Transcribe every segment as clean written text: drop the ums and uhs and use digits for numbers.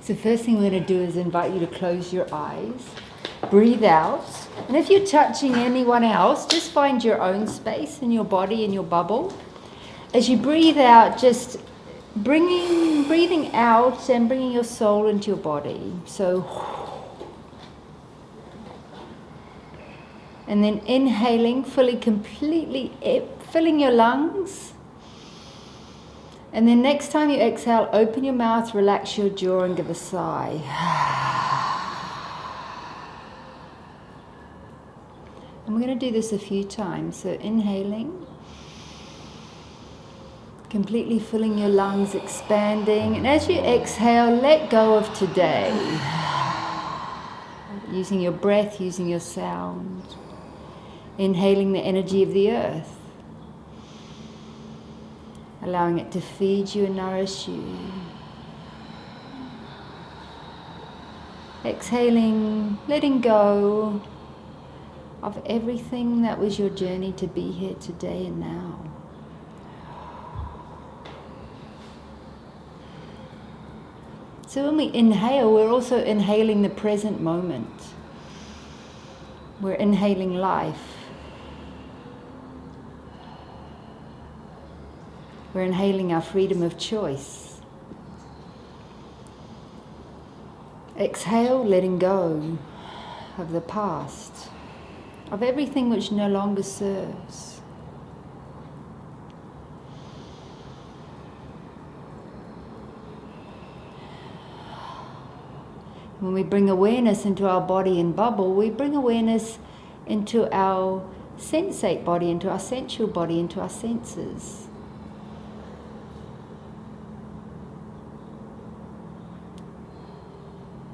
So the first thing we're going to do is invite you to close your eyes, breathe out, and if you're touching anyone else, just find your own space in your body, in your bubble. As you breathe out, just breathing out and bringing your soul into your body. So, and then inhaling, completely filling your lungs. And then next time you exhale, open your mouth, relax your jaw and give a sigh. And we're going to do this a few times. So inhaling, completely filling your lungs, expanding. And as you exhale, let go of today. Using your breath, using your sound. Inhaling the energy of the earth. Allowing it to feed you and nourish you. Exhaling, letting go of everything that was your journey to be here today and now. So when we inhale, we're also inhaling the present moment. We're inhaling life. We're inhaling our freedom of choice. Exhale, letting go of the past, of everything which no longer serves. When we bring awareness into our body and bubble, we bring awareness into our sensate body, into our sensual body, into our senses.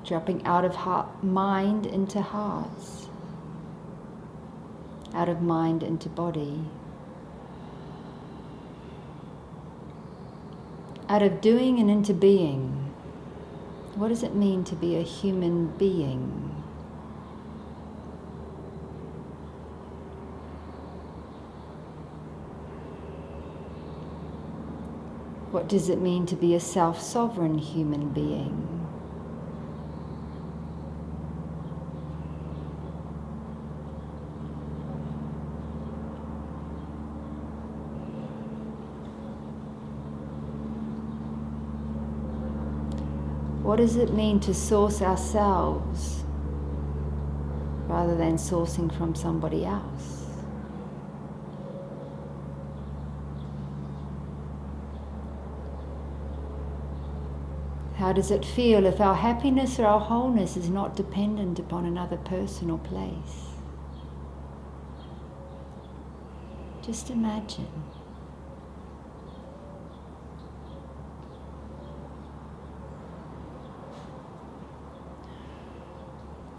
Dropping out of mind into hearts, out of mind into body, out of doing and into being. What does it mean to be a human being? What does it mean to be a self-sovereign human being? What does it mean to source ourselves rather than sourcing from somebody else? How does it feel if our happiness or our wholeness is not dependent upon another person or place? Just imagine.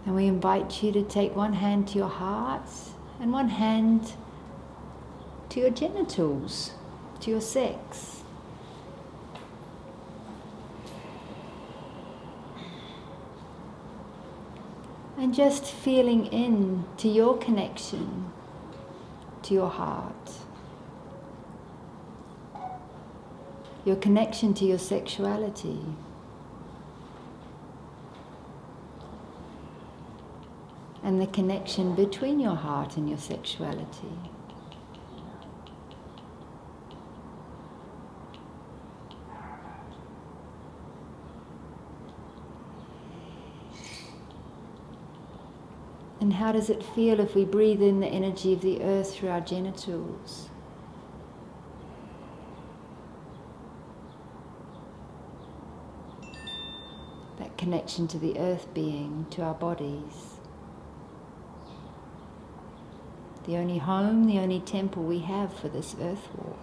And we invite you to take one hand to your heart and one hand to your genitals, to your sex. And just feeling in to your connection to your heart. Your connection to your sexuality. And the connection between your heart and your sexuality. And how does it feel if we breathe in the energy of the earth through our genitals? That connection to the earth being, to our bodies. The only home, the only temple we have for this earth walk.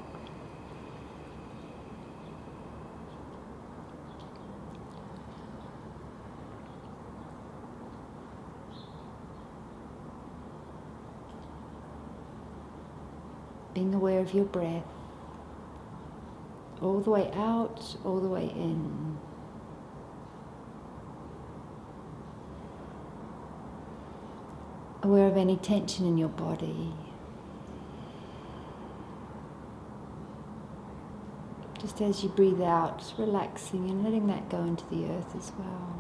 Being aware of your breath, all the way out, all the way in. Aware of any tension in your body. Just as you breathe out, just relaxing and letting that go into the earth as well.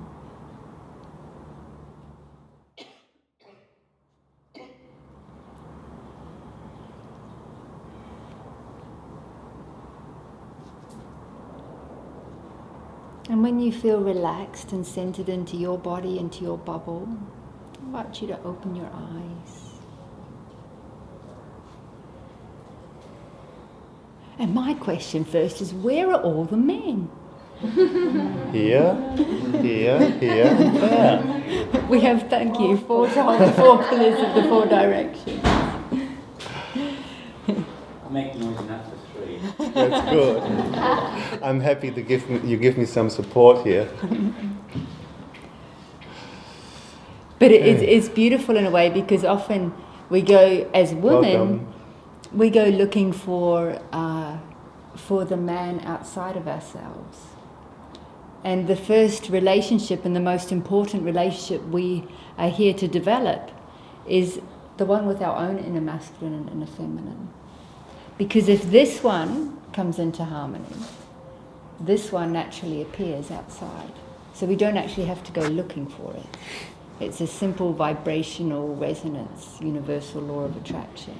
And when you feel relaxed and centered into your body, into your bubble, I invite you to open your eyes. And my question first is, where are all the men? Here, here, here, and there. We have, thank you, four pillars of the four directions. I'll make noise enough for three. That's good. I'm happy you give me some support here. But it's beautiful in a way, because often we go, as women, Welcome. we go looking for the man outside of ourselves. And the first relationship and the most important relationship we are here to develop is the one with our own inner masculine and inner feminine. Because if this one comes into harmony, this one naturally appears outside. So we don't actually have to go looking for it. It's a simple vibrational resonance, universal law of attraction.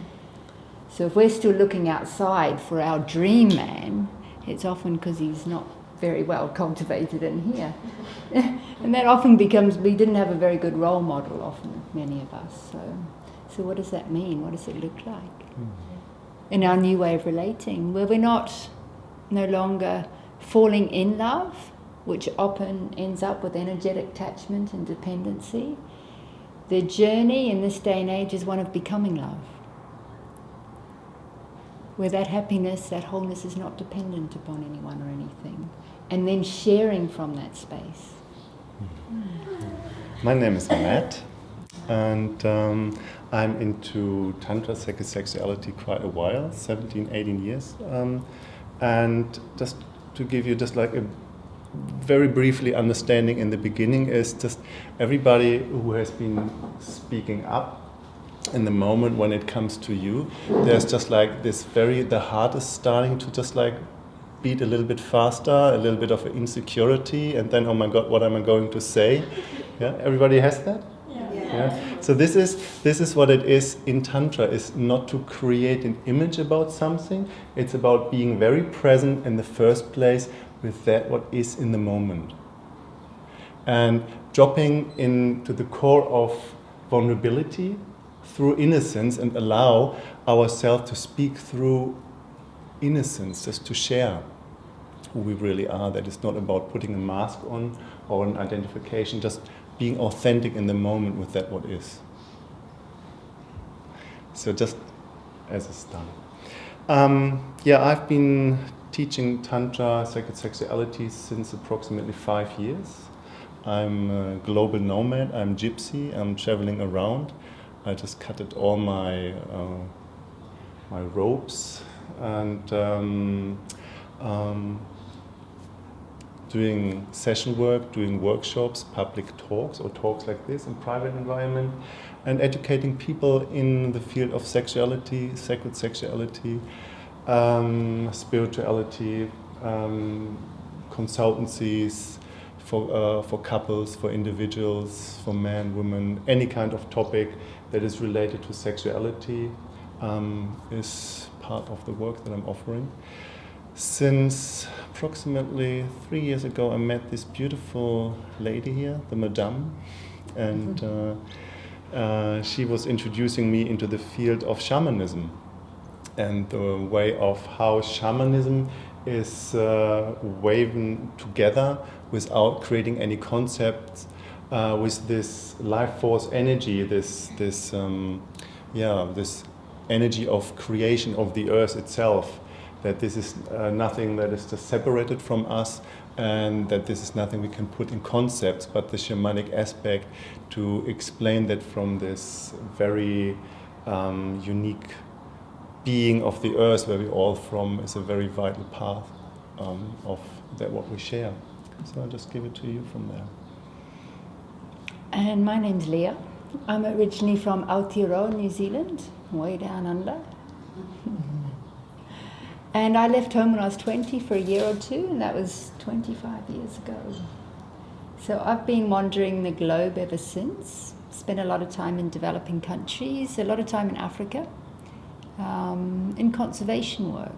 So if we're still looking outside for our dream man, it's often because he's not very well cultivated in here. And that often becomes, we didn't have a very good role model, often, many of us. So what does that mean? What does it look like? In our new way of relating, where we're no longer falling in love, which often ends up with energetic attachment and dependency. The journey in this day and age is one of becoming love, where that happiness, that wholeness is not dependent upon anyone or anything, and then sharing from that space. My name is Matt, and I'm into Tantra, sexuality quite a while, 17, 18 years. And just to give you just like a very briefly understanding in the beginning is just everybody who has been speaking up in the moment when it comes to you, there's just like this the heart is starting to just like beat a little bit faster, a little bit of insecurity, and then, oh my God, what am I going to say? Yeah, everybody has that? Yeah. So this is what it is in Tantra, is not to create an image about something, it's about being very present in the first place with that what is in the moment. And dropping into the core of vulnerability through innocence and allow ourselves to speak through innocence, just to share who we really are. That is not about putting a mask on or an identification, just being authentic in the moment with that what is. So just as a start. I've been teaching Tantra, sacred sexuality since approximately 5 years. I'm a global nomad, I'm gypsy, I'm traveling around. I just cutted all my ropes and doing session work, doing workshops, public talks or talks like this in private environment, and educating people in the field of sexuality, sacred sexuality, spirituality, consultancies for couples, for individuals, for men, women, any kind of topic that is related to sexuality is part of the work that I'm offering. Since approximately 3 years ago, I met this beautiful lady here, the Madame, and she was introducing me into the field of shamanism and the way of how shamanism is woven together without creating any concepts, with this life force energy, this energy of creation of the earth itself. That this is nothing that is just separated from us, and that this is nothing we can put in concepts, but the shamanic aspect to explain that from this very unique being of the earth where we all from is a very vital part of that what we share. So I'll just give it to you from there. And my name's Lea. I'm originally from Aotearoa, New Zealand, way down under. And I left home when I was 20 for a year or two, and that was 25 years ago. So I've been wandering the globe ever since. Spent a lot of time in developing countries, a lot of time in Africa, in conservation work.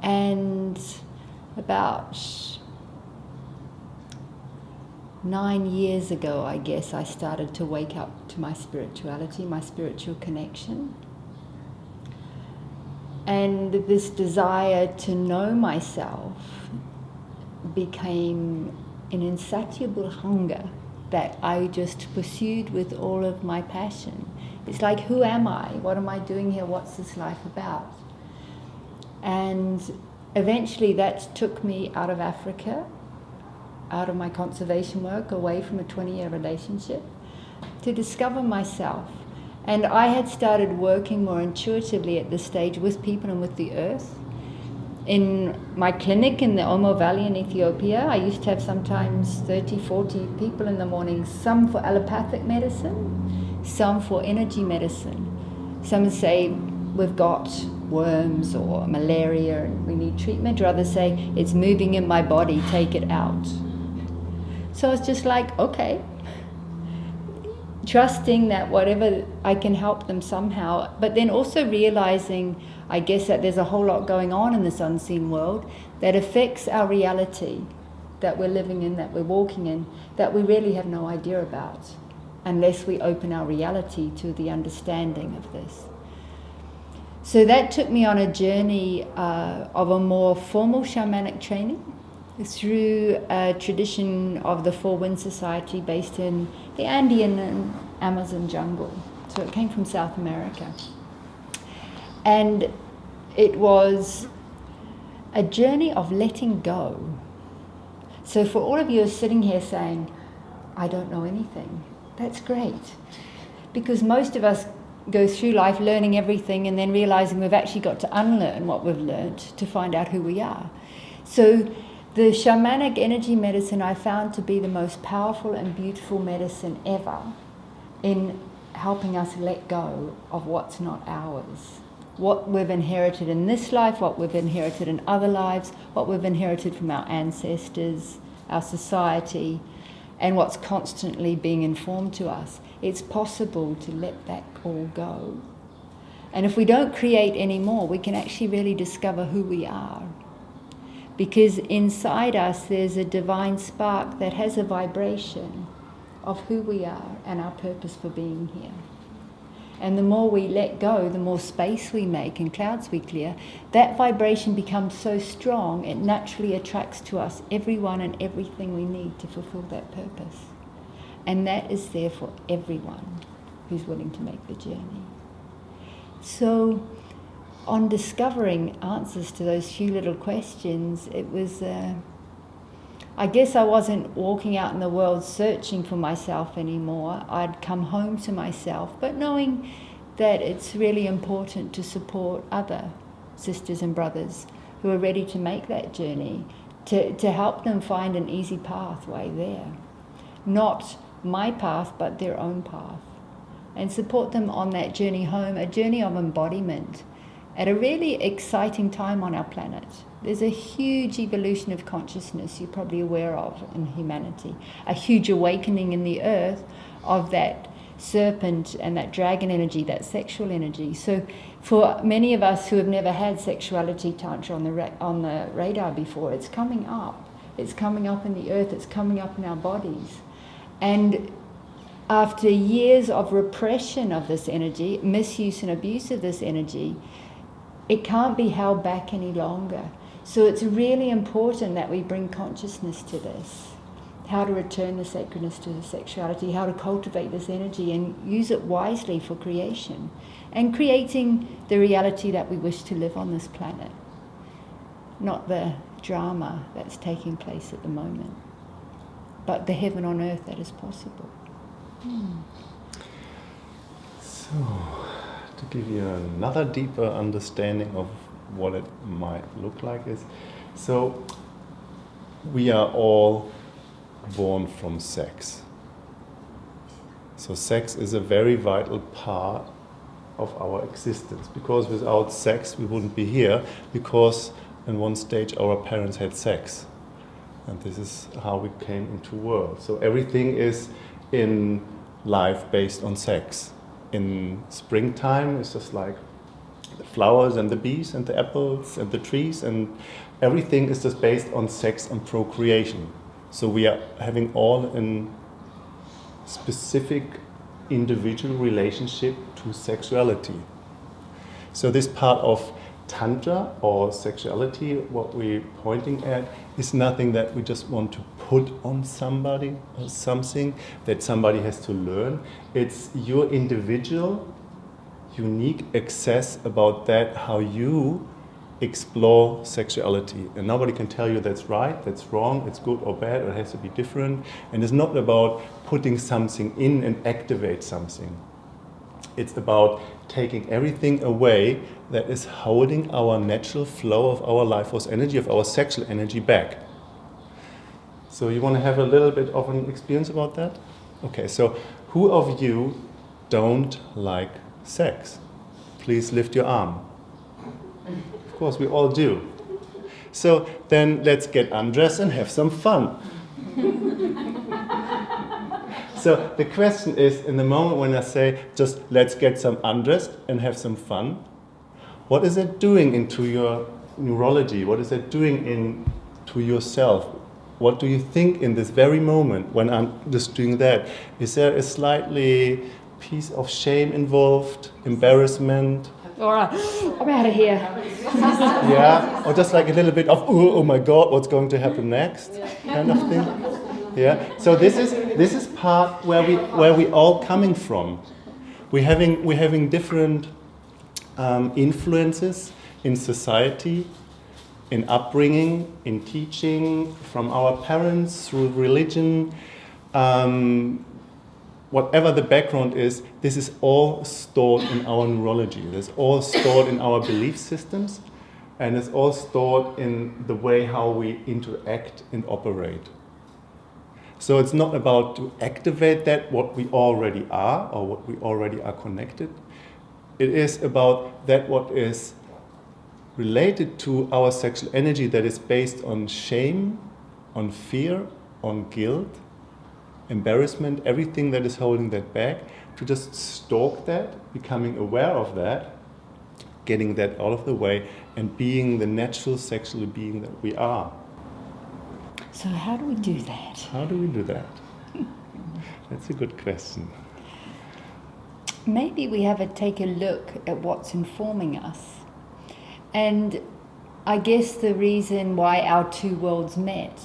And about 9 years ago, I guess, I started to wake up to my spirituality, my spiritual connection. And this desire to know myself became an insatiable hunger that I just pursued with all of my passion. It's like, who am I? What am I doing here? What's this life about? And eventually that took me out of Africa, out of my conservation work, away from a 20-year relationship, to discover myself. And I had started working more intuitively at this stage with people and with the earth. In my clinic in the Omo Valley in Ethiopia, I used to have sometimes 30, 40 people in the morning, some for allopathic medicine, some for energy medicine. Some say, we've got worms or malaria and we need treatment, or others say, it's moving in my body, take it out. So I was just like, okay, trusting that whatever, I can help them somehow, but then also realizing, I guess, that there's a whole lot going on in this unseen world that affects our reality that we're living in, that we're walking in, that we really have no idea about, unless we open our reality to the understanding of this. So that took me on a journey of a more formal shamanic training through a tradition of the Four Winds Society based in the Andean and Amazon jungle. So it came from South America. And it was a journey of letting go. So for all of you who are sitting here saying, I don't know anything, that's great. Because most of us go through life learning everything and then realizing we've actually got to unlearn what we've learned to find out who we are. So the shamanic energy medicine I found to be the most powerful and beautiful medicine ever in helping us let go of what's not ours. What we've inherited in this life, what we've inherited in other lives, what we've inherited from our ancestors, our society, and what's constantly being informed to us. It's possible to let that all go. And if we don't create any more, we can actually really discover who we are. Because inside us there's a divine spark that has a vibration of who we are and our purpose for being here. And the more we let go, the more space we make and clouds we clear, that vibration becomes so strong it naturally attracts to us everyone and everything we need to fulfill that purpose. And that is there for everyone who's willing to make the journey. So on discovering answers to those few little questions, it was, I guess I wasn't walking out in the world searching for myself anymore. I'd come home to myself, but knowing that it's really important to support other sisters and brothers who are ready to make that journey, to help them find an easy pathway there. Not my path, but their own path. And support them on that journey home, a journey of embodiment, at a really exciting time on our planet. There's a huge evolution of consciousness you're probably aware of in humanity, a huge awakening in the earth of that serpent and that dragon energy, that sexual energy. So for many of us who have never had sexuality tantra on the radar before, it's coming up. It's coming up in the earth, it's coming up in our bodies. And after years of repression of this energy, misuse and abuse of this energy, it can't be held back any longer. So it's really important that we bring consciousness to this. How to return the sacredness to the sexuality, how to cultivate this energy and use it wisely for creation. And creating the reality that we wish to live on this planet. Not the drama that's taking place at the moment, but the heaven on earth that is possible. So, to give you another deeper understanding of what it might look like is, so we are all born from sex. So sex is a very vital part of our existence. Because without sex, we wouldn't be here, because in one stage our parents had sex. And this is how we came into world. So everything is in life based on sex. In springtime, it's just like the flowers and the bees and the apples and the trees, and everything is just based on sex and procreation. So we are having all in specific individual relationship to sexuality. So this part of Tantra or sexuality, what we're pointing at, is nothing that we just want to put on somebody or something that somebody has to learn. It's your individual, unique access about that, how you explore sexuality. And nobody can tell you that's right, that's wrong, it's good or bad, or it has to be different. And it's not about putting something in and activate something. It's about taking everything away that is holding our natural flow of our life force energy, of our sexual energy back. So you want to have a little bit of an experience about that? Okay, so who of you don't like sex? Please lift your arm. Of course, we all do. So then let's get undressed and have some fun. So the question is, in the moment when I say, just let's get some undressed and have some fun, what is it doing into your neurology? What is it doing into yourself? What do you think in this very moment when I'm just doing that? Is there a slightly piece of shame involved, embarrassment? All right, I'm out of here. Yeah, or just like a little bit of, oh my God, what's going to happen next, kind of thing. Yeah. So this is part where we all coming from. We're having different influences in society, in upbringing, in teaching, from our parents, through religion. Whatever the background is, this is all stored in our neurology. It's all stored in our belief systems, and it's all stored in the way how we interact and operate. So it's not about to activate that, what we already are, or what we already are connected. It is about that what is related to our sexual energy that is based on shame, on fear, on guilt, embarrassment, everything that is holding that back, to just stalk that, becoming aware of that, getting that out of the way, and being the natural sexual being that we are. So how do we do that? How do we do that? That's a good question. Maybe we have to take a look at what's informing us. And I guess the reason why our two worlds met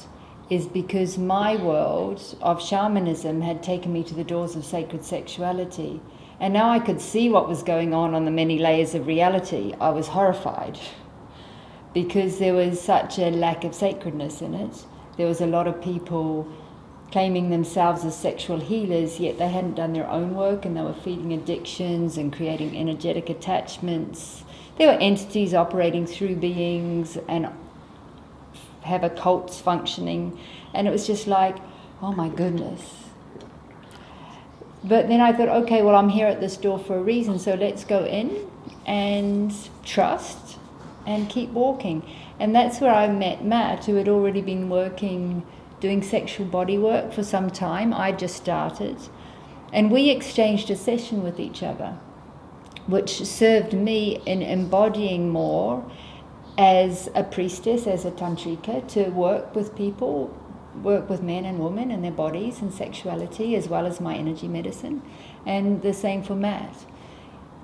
is because my world of shamanism had taken me to the doors of sacred sexuality. And now I could see what was going on the many layers of reality. I was horrified because there was such a lack of sacredness in it. There was a lot of people claiming themselves as sexual healers, yet they hadn't done their own work, and they were feeding addictions and creating energetic attachments. There were entities operating through beings and have occults functioning, and it was just like, oh my goodness. But then I thought, okay, well, I'm here at this door for a reason, so let's go in and trust and keep walking. And that's where I met Matt, who had already been working, doing sexual body work for some time. I just started. And we exchanged a session with each other, which served me in embodying more as a priestess, as a tantrika, to work with people, work with men and women and their bodies and sexuality, as well as my energy medicine. And the same for Matt.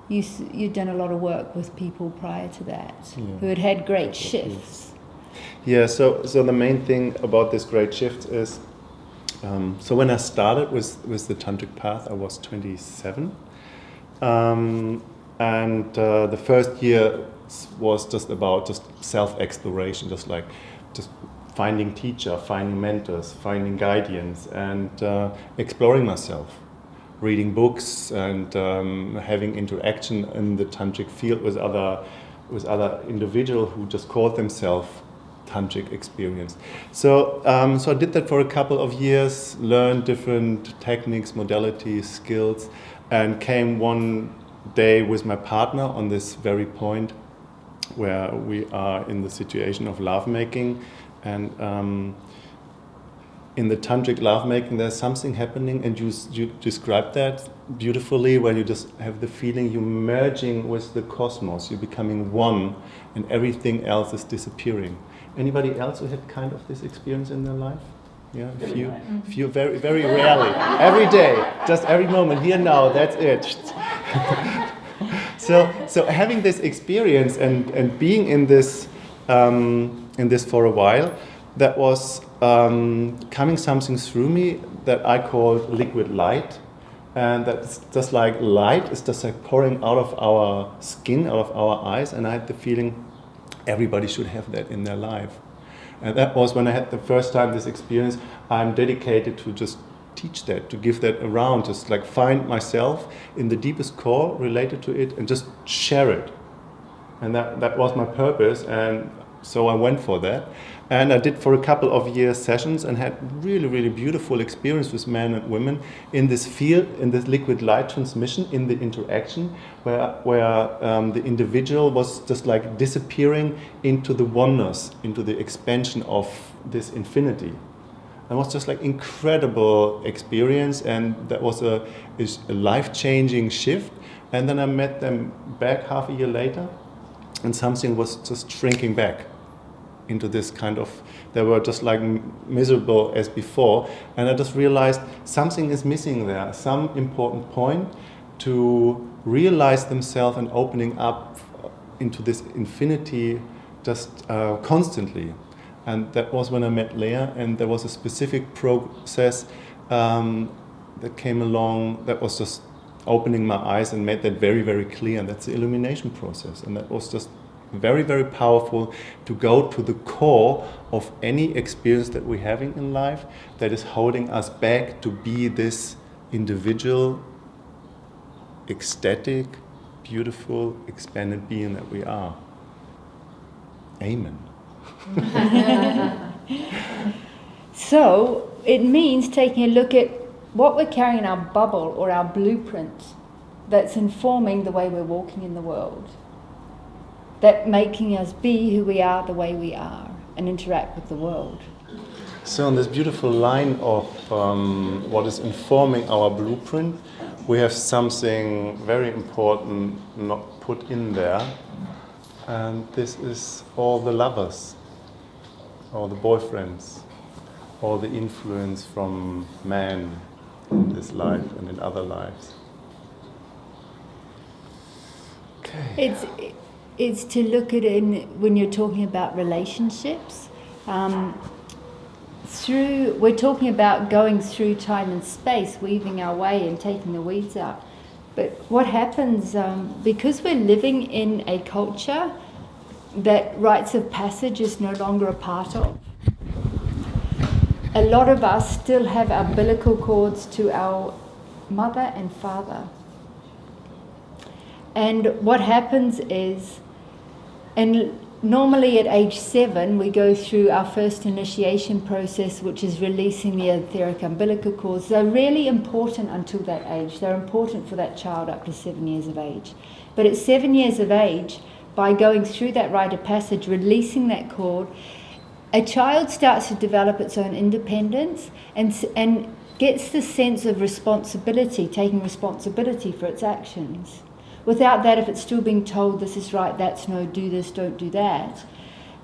You'd done a lot of work with people prior to that, who had had great shifts. Yeah, so the main thing about this great shift is, so when I started with the Tantric path, I was 27. And the first year was just about self-exploration, just finding teacher, finding mentors, finding guidance, and exploring myself. Reading books and having interaction in the tantric field with other individuals who just called themselves tantric experience. So I did that for a couple of years, learned different techniques, modalities, skills, and came one day with my partner on this very point where we are in the situation of lovemaking, and in the tantric lovemaking there's something happening, and you described that beautifully, where you just have the feeling you're merging with the cosmos, you're becoming one, and everything else is disappearing. Anybody else who had kind of this experience in their life? Yeah, a few, very, very rarely. Every day, just every moment, here now, that's it. So having this experience and being in this for a while, that was coming something through me that I called liquid light. And that's just like light is just like pouring out of our skin, out of our eyes, and I had the feeling everybody should have that in their life. And that was when I had the first time this experience. I'm dedicated to just teach that, to give that around, just like find myself in the deepest core related to it and just share it. And that was my purpose, and so I went for that. And I did for a couple of years sessions and had really, really beautiful experience with men and women in this field, in this liquid light transmission, in the interaction, where the individual was just like disappearing into the oneness, into the expansion of this infinity. It was just like incredible experience, and that was a life-changing shift. And then I met them back half a year later, and something was just shrinking back into this kind of, they were just like miserable as before, and I just realized something is missing there, some important point to realize themselves and opening up into this infinity just constantly. And that was when I met Lea, and there was a specific process that came along that was just opening my eyes and made that very, very clear, and that's the illumination process. And that was just very, very powerful to go to the core of any experience that we're having in life that is holding us back to be this individual, ecstatic, beautiful, expanded being that we are. Amen. So it means taking a look at what we're carrying in our bubble or our blueprint that's informing the way we're walking in the world, that making us be who we are the way we are and interact with the world. So on this beautiful line of what is informing our blueprint, we have something very important not put in there, and this is all the lovers, all the boyfriends, all the influence from man in this life and in other lives. Okay. It's to look at it when you're talking about relationships. We're talking about going through time and space, weaving our way and taking the weeds out. But what happens, because we're living in a culture that rites of passage is no longer a part of, a lot of us still have umbilical cords to our mother and father. And what happens is, and normally at age 7 we go through our first initiation process, which is releasing the etheric umbilical cords. They're really important until that age. They're important for that child up to 7 years of age. But at 7 years of age, by going through that rite of passage, releasing that cord, a child starts to develop its own independence and gets the sense of responsibility, taking responsibility for its actions. Without that, if it's still being told this is right, that's no, do this, don't do that,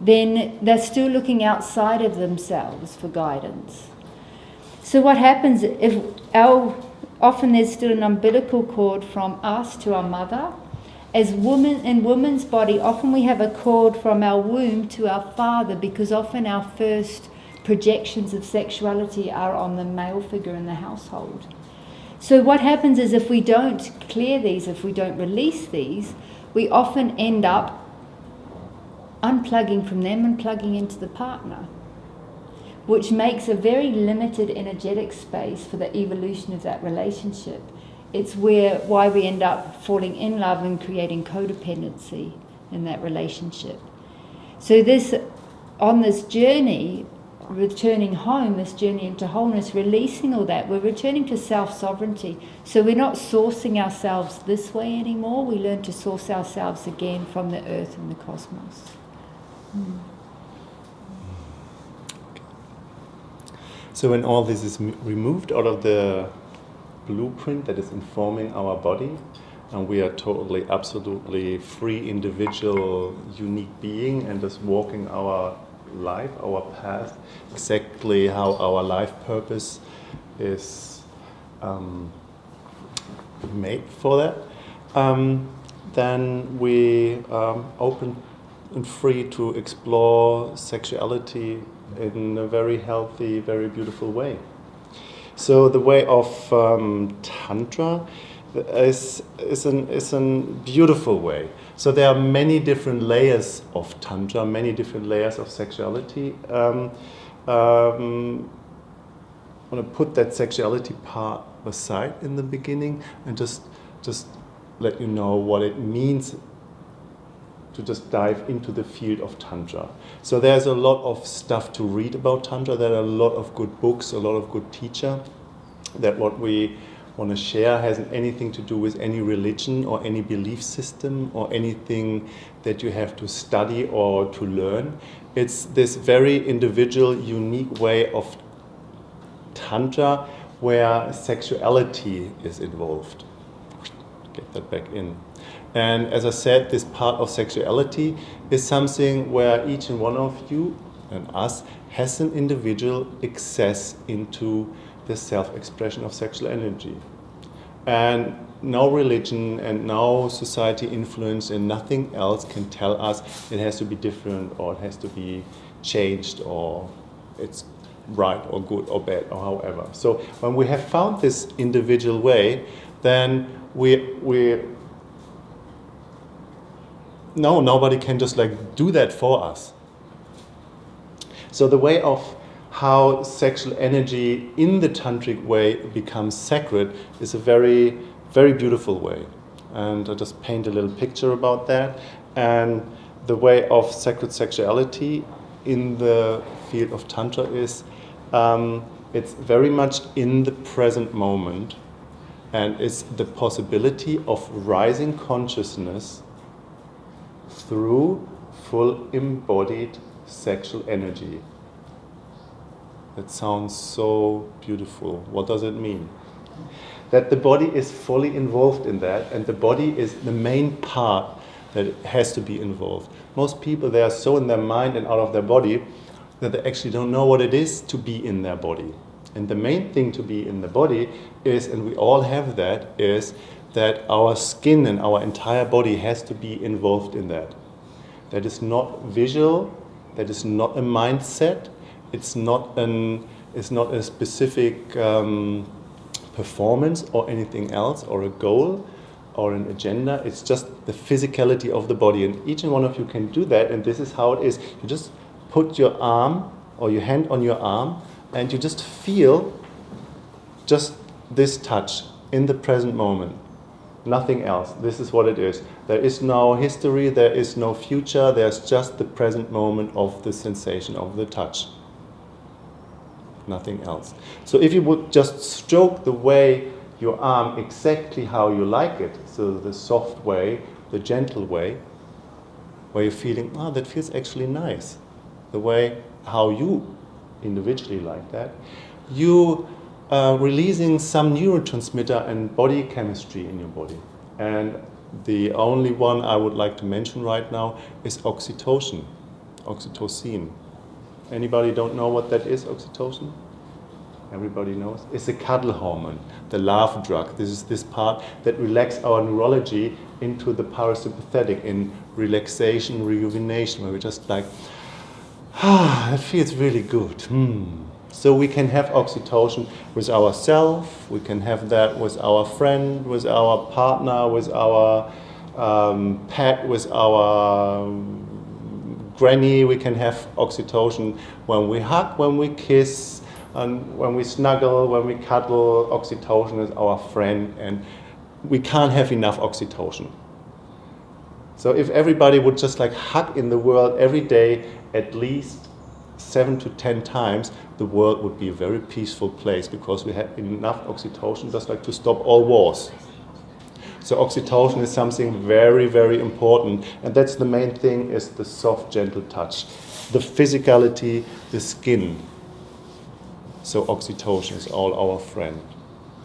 then they're still looking outside of themselves for guidance. So what happens if often there's still an umbilical cord from us to our mother. As women in woman's body, often we have a cord from our womb to our father, because often our first projections of sexuality are on the male figure in the household. So what happens is if we don't clear these, if we don't release these, we often end up unplugging from them and plugging into the partner, which makes a very limited energetic space for the evolution of that relationship. It's why we end up falling in love and creating codependency in that relationship. So on this journey returning home, this journey into wholeness, releasing all that. We're returning to self-sovereignty. So we're not sourcing ourselves this way anymore. We learn to source ourselves again from the earth and the cosmos. So when all this is removed out of the blueprint that is informing our body, and we are totally, absolutely free, individual, unique being, and just walking our life, our path, exactly how our life purpose is made for that, then we open and free to explore sexuality in a very healthy, very beautiful way. So the way of Tantra is a beautiful way. So there are many different layers of Tantra, many different layers of sexuality. I want to put that sexuality part aside in the beginning and just let you know what it means to just dive into the field of Tantra. So there's a lot of stuff to read about Tantra. There are a lot of good books, a lot of good teacher. That what we want to share hasn't anything to do with any religion or any belief system or anything that you have to study or to learn. It's this very individual, unique way of Tantra where sexuality is involved. Get that back in. And as I said, this part of sexuality is something where each and one of you and us has an individual access into the self-expression of sexual energy. And no religion and no society influence and nothing else can tell us it has to be different or it has to be changed or it's right or good or bad or however. So when we have found this individual way, then nobody can just like do that for us. So the way of how sexual energy in the tantric way becomes sacred is a very, very beautiful way. And I just paint a little picture about that. And the way of sacred sexuality in the field of Tantra is it's very much in the present moment, and it's the possibility of rising consciousness through full embodied sexual energy. That sounds so beautiful. What does it mean? That the body is fully involved in that, and the body is the main part that has to be involved. Most people, they are so in their mind and out of their body that they actually don't know what it is to be in their body. And the main thing to be in the body is, and we all have that, is that our skin and our entire body has to be involved in that. That is not visual, that is not a mindset, it's not a specific performance or anything else or a goal or an agenda. It's just the physicality of the body, and each and one of you can do that, and this is how it is. You just put your arm or your hand on your arm and you just feel just this touch in the present moment. Nothing else. This is what it is. There is no history, there is no future, there's just the present moment of the sensation of the touch. Nothing else. So if you would just stroke the way your arm exactly how you like it, so the soft way, the gentle way, where you're feeling, oh, that feels actually nice, the way how you individually like that, you releasing some neurotransmitter and body chemistry in your body. And the only one I would like to mention right now is oxytocin. Anybody don't know what that is, oxytocin? Everybody knows. It's a cuddle hormone, the love drug. This is this part that relaxes our neurology into the parasympathetic in relaxation, rejuvenation, where we just like, it feels really good. So we can have oxytocin with ourselves, we can have that with our friend, with our partner, with our pet, with our granny. We can have oxytocin when we hug, when we kiss, and when we snuggle, when we cuddle. Oxytocin is our friend, and we can't have enough oxytocin. So if everybody would just like hug in the world every day at least 7 to 10 times, the world would be a very peaceful place because we have enough oxytocin just like to stop all wars. So oxytocin is something very, very important, and that's the main thing, is the soft, gentle touch, the physicality, the skin. So oxytocin is all our friend.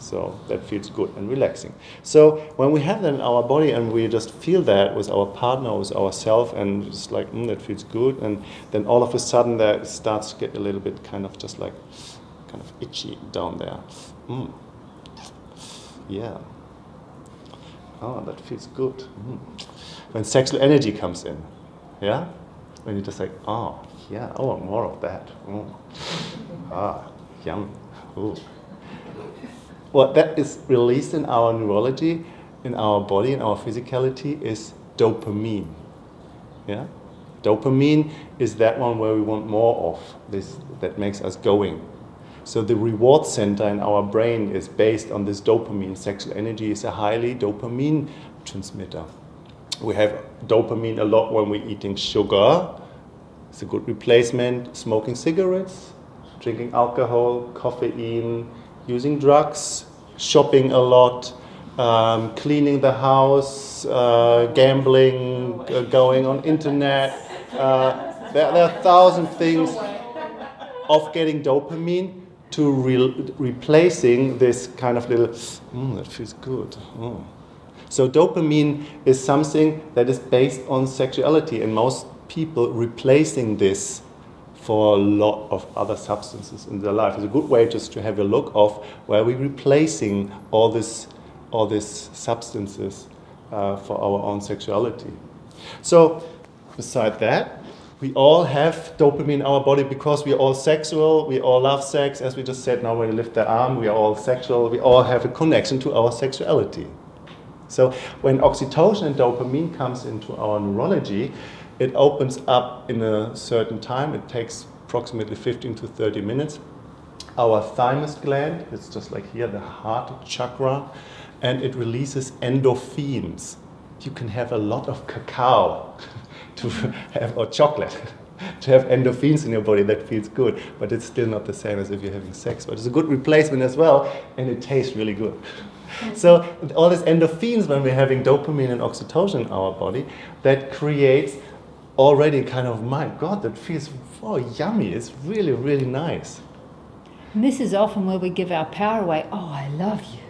So that feels good and relaxing. So when we have that in our body and we just feel that with our partner, with ourselves, and it's like, that feels good, and then all of a sudden that starts to get a little bit kind of just like, kind of itchy down there. Yeah. Oh, that feels good. When sexual energy comes in, yeah? When you're just like, oh, yeah, I want more of that. Yum. Ooh. What that is released in our neurology, in our body, in our physicality, is dopamine. Yeah? Dopamine is that one where we want more of, this that makes us going. So the reward center in our brain is based on this dopamine. Sexual energy is a highly dopamine transmitter. We have dopamine a lot when we're eating sugar. It's a good replacement. Smoking cigarettes, drinking alcohol, caffeine, using drugs, shopping a lot, cleaning the house, gambling, going on internet. There are 1,000 things of getting dopamine to replacing this kind of little, that feels good. So dopamine is something that is based on sexuality, and most people replacing this for a lot of other substances in their life. It's a good way just to have a look of where we're replacing all these substances for our own sexuality. So beside that, we all have dopamine in our body because we are all sexual, we all love sex. As we just said, now when you lift the arm, we are all sexual, we all have a connection to our sexuality. So when oxytocin and dopamine comes into our neurology, it opens up in a certain time. It takes approximately 15 to 30 minutes. Our thymus gland, it's just like here, the heart chakra, and it releases endorphins. You can have a lot of cacao to have, or chocolate, to have endorphins in your body. That feels good, but it's still not the same as if you're having sex. But it's a good replacement as well, and it tastes really good. So all these endorphins, when we're having dopamine and oxytocin in our body, that creates already kind of, my God, that feels yummy. It's really, really nice. And this is often where we give our power away. Oh, I love you.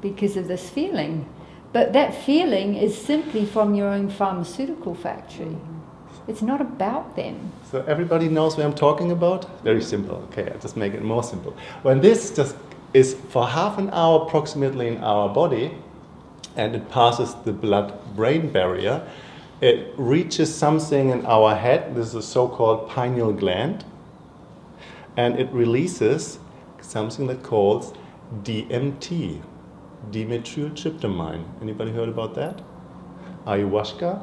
Because of this feeling. But that feeling is simply from your own pharmaceutical factory. It's not about them. So everybody knows what I'm talking about? Very simple. Okay, I'll just make it more simple. When this just is for half an hour approximately in our body, and it passes the blood-brain barrier, it reaches something in our head. This is a so-called pineal gland, and it releases something that calls DMT, dimethyltryptamine. Anybody heard about that? Ayahuasca,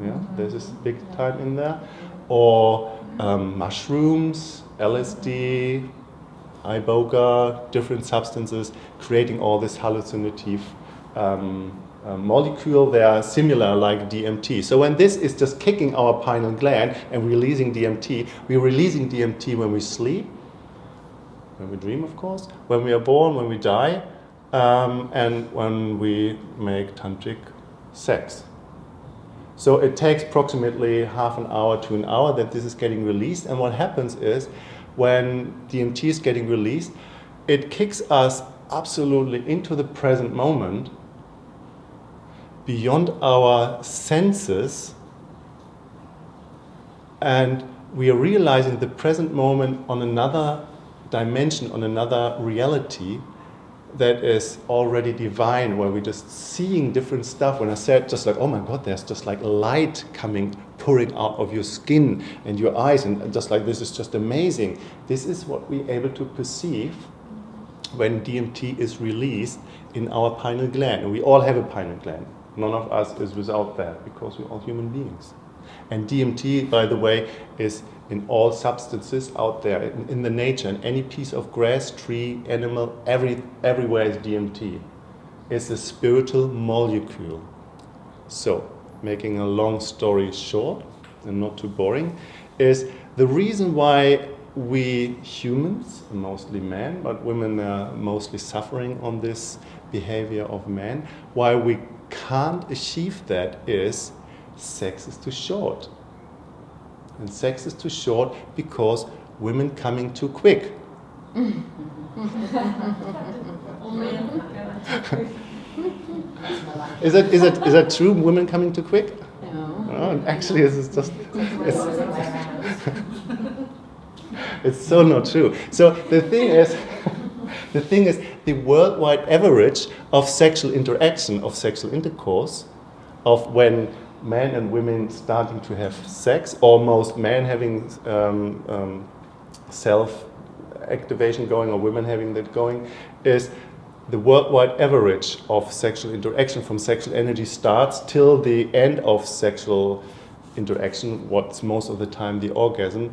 yeah, there's this big time in there, or mushrooms, LSD, iboga, different substances, creating all this hallucinative molecule. They are similar like DMT. So when this is just kicking our pineal gland and releasing DMT, we're releasing DMT when we sleep, when we dream, of course, when we are born, when we die, and when we make tantric sex. So it takes approximately half an hour to an hour that this is getting released, and what happens is when DMT is getting released, it kicks us absolutely into the present moment, beyond our senses, and we are realizing the present moment on another dimension, on another reality that is already divine, where we're just seeing different stuff. When I said just like, oh my God, there's just like light pouring out of your skin and your eyes, and just like, this is just amazing. This is what we're able to perceive when DMT is released in our pineal gland. And we all have a pineal gland. None of us is without that, because we're all human beings. And DMT, by the way, is in all substances out there, in the nature, in any piece of grass, tree, animal, everywhere is DMT. It's a spiritual molecule. So, making a long story short, and not too boring, is the reason why we humans, mostly men, but women are mostly suffering on this behavior of men, why we can't achieve that is sex is too short. And sex is too short because women coming too quick. Is that true? Women coming too quick? No. Oh, actually, it's so not true. So the thing is, the worldwide average of sexual interaction, of sexual intercourse, of when men and women starting to have sex, or most men having self-activation going, or women having that going, is the worldwide average of sexual interaction from sexual energy starts till the end of sexual interaction, what's most of the time the orgasm.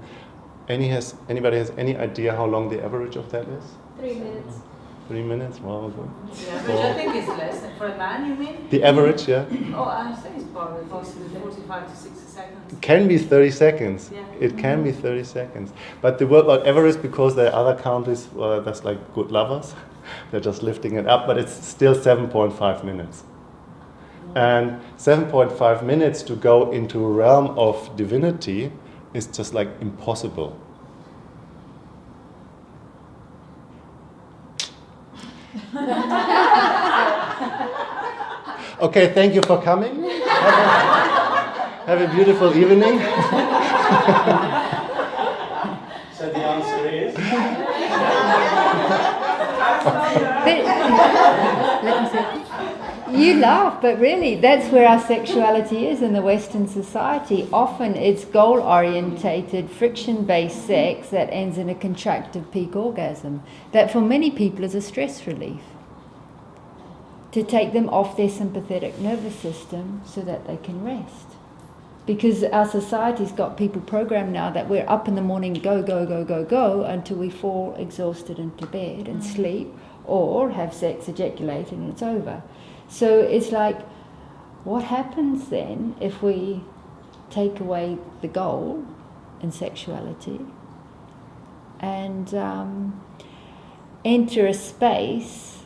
Anybody has any idea how long the average of that is? 3 minutes. 3 minutes? Wow. The average, I think, is less. For a man, you mean? The average, yeah? Oh, I think it's probably closer to 45 to 60 seconds. It can be 30 seconds. Yeah. It can be 30 seconds. But the worldwide average, because there are other countries that's like good lovers, they're just lifting it up, but it's still 7.5 minutes. And 7.5 minutes to go into a realm of divinity is just like impossible. Okay, thank you for coming. Have a beautiful evening. So the answer is? Let me see. You laugh, but really, that's where our sexuality is in the Western society. Often it's goal-orientated, friction-based sex that ends in a contractive peak orgasm. That for many people is a stress relief. To take them off their sympathetic nervous system so that they can rest. Because our society's got people programmed now that we're up in the morning, go, go, go, go, go, until we fall exhausted into bed and sleep, or have sex, ejaculate, and it's over. So it's like, what happens then if we take away the goal in sexuality and enter a space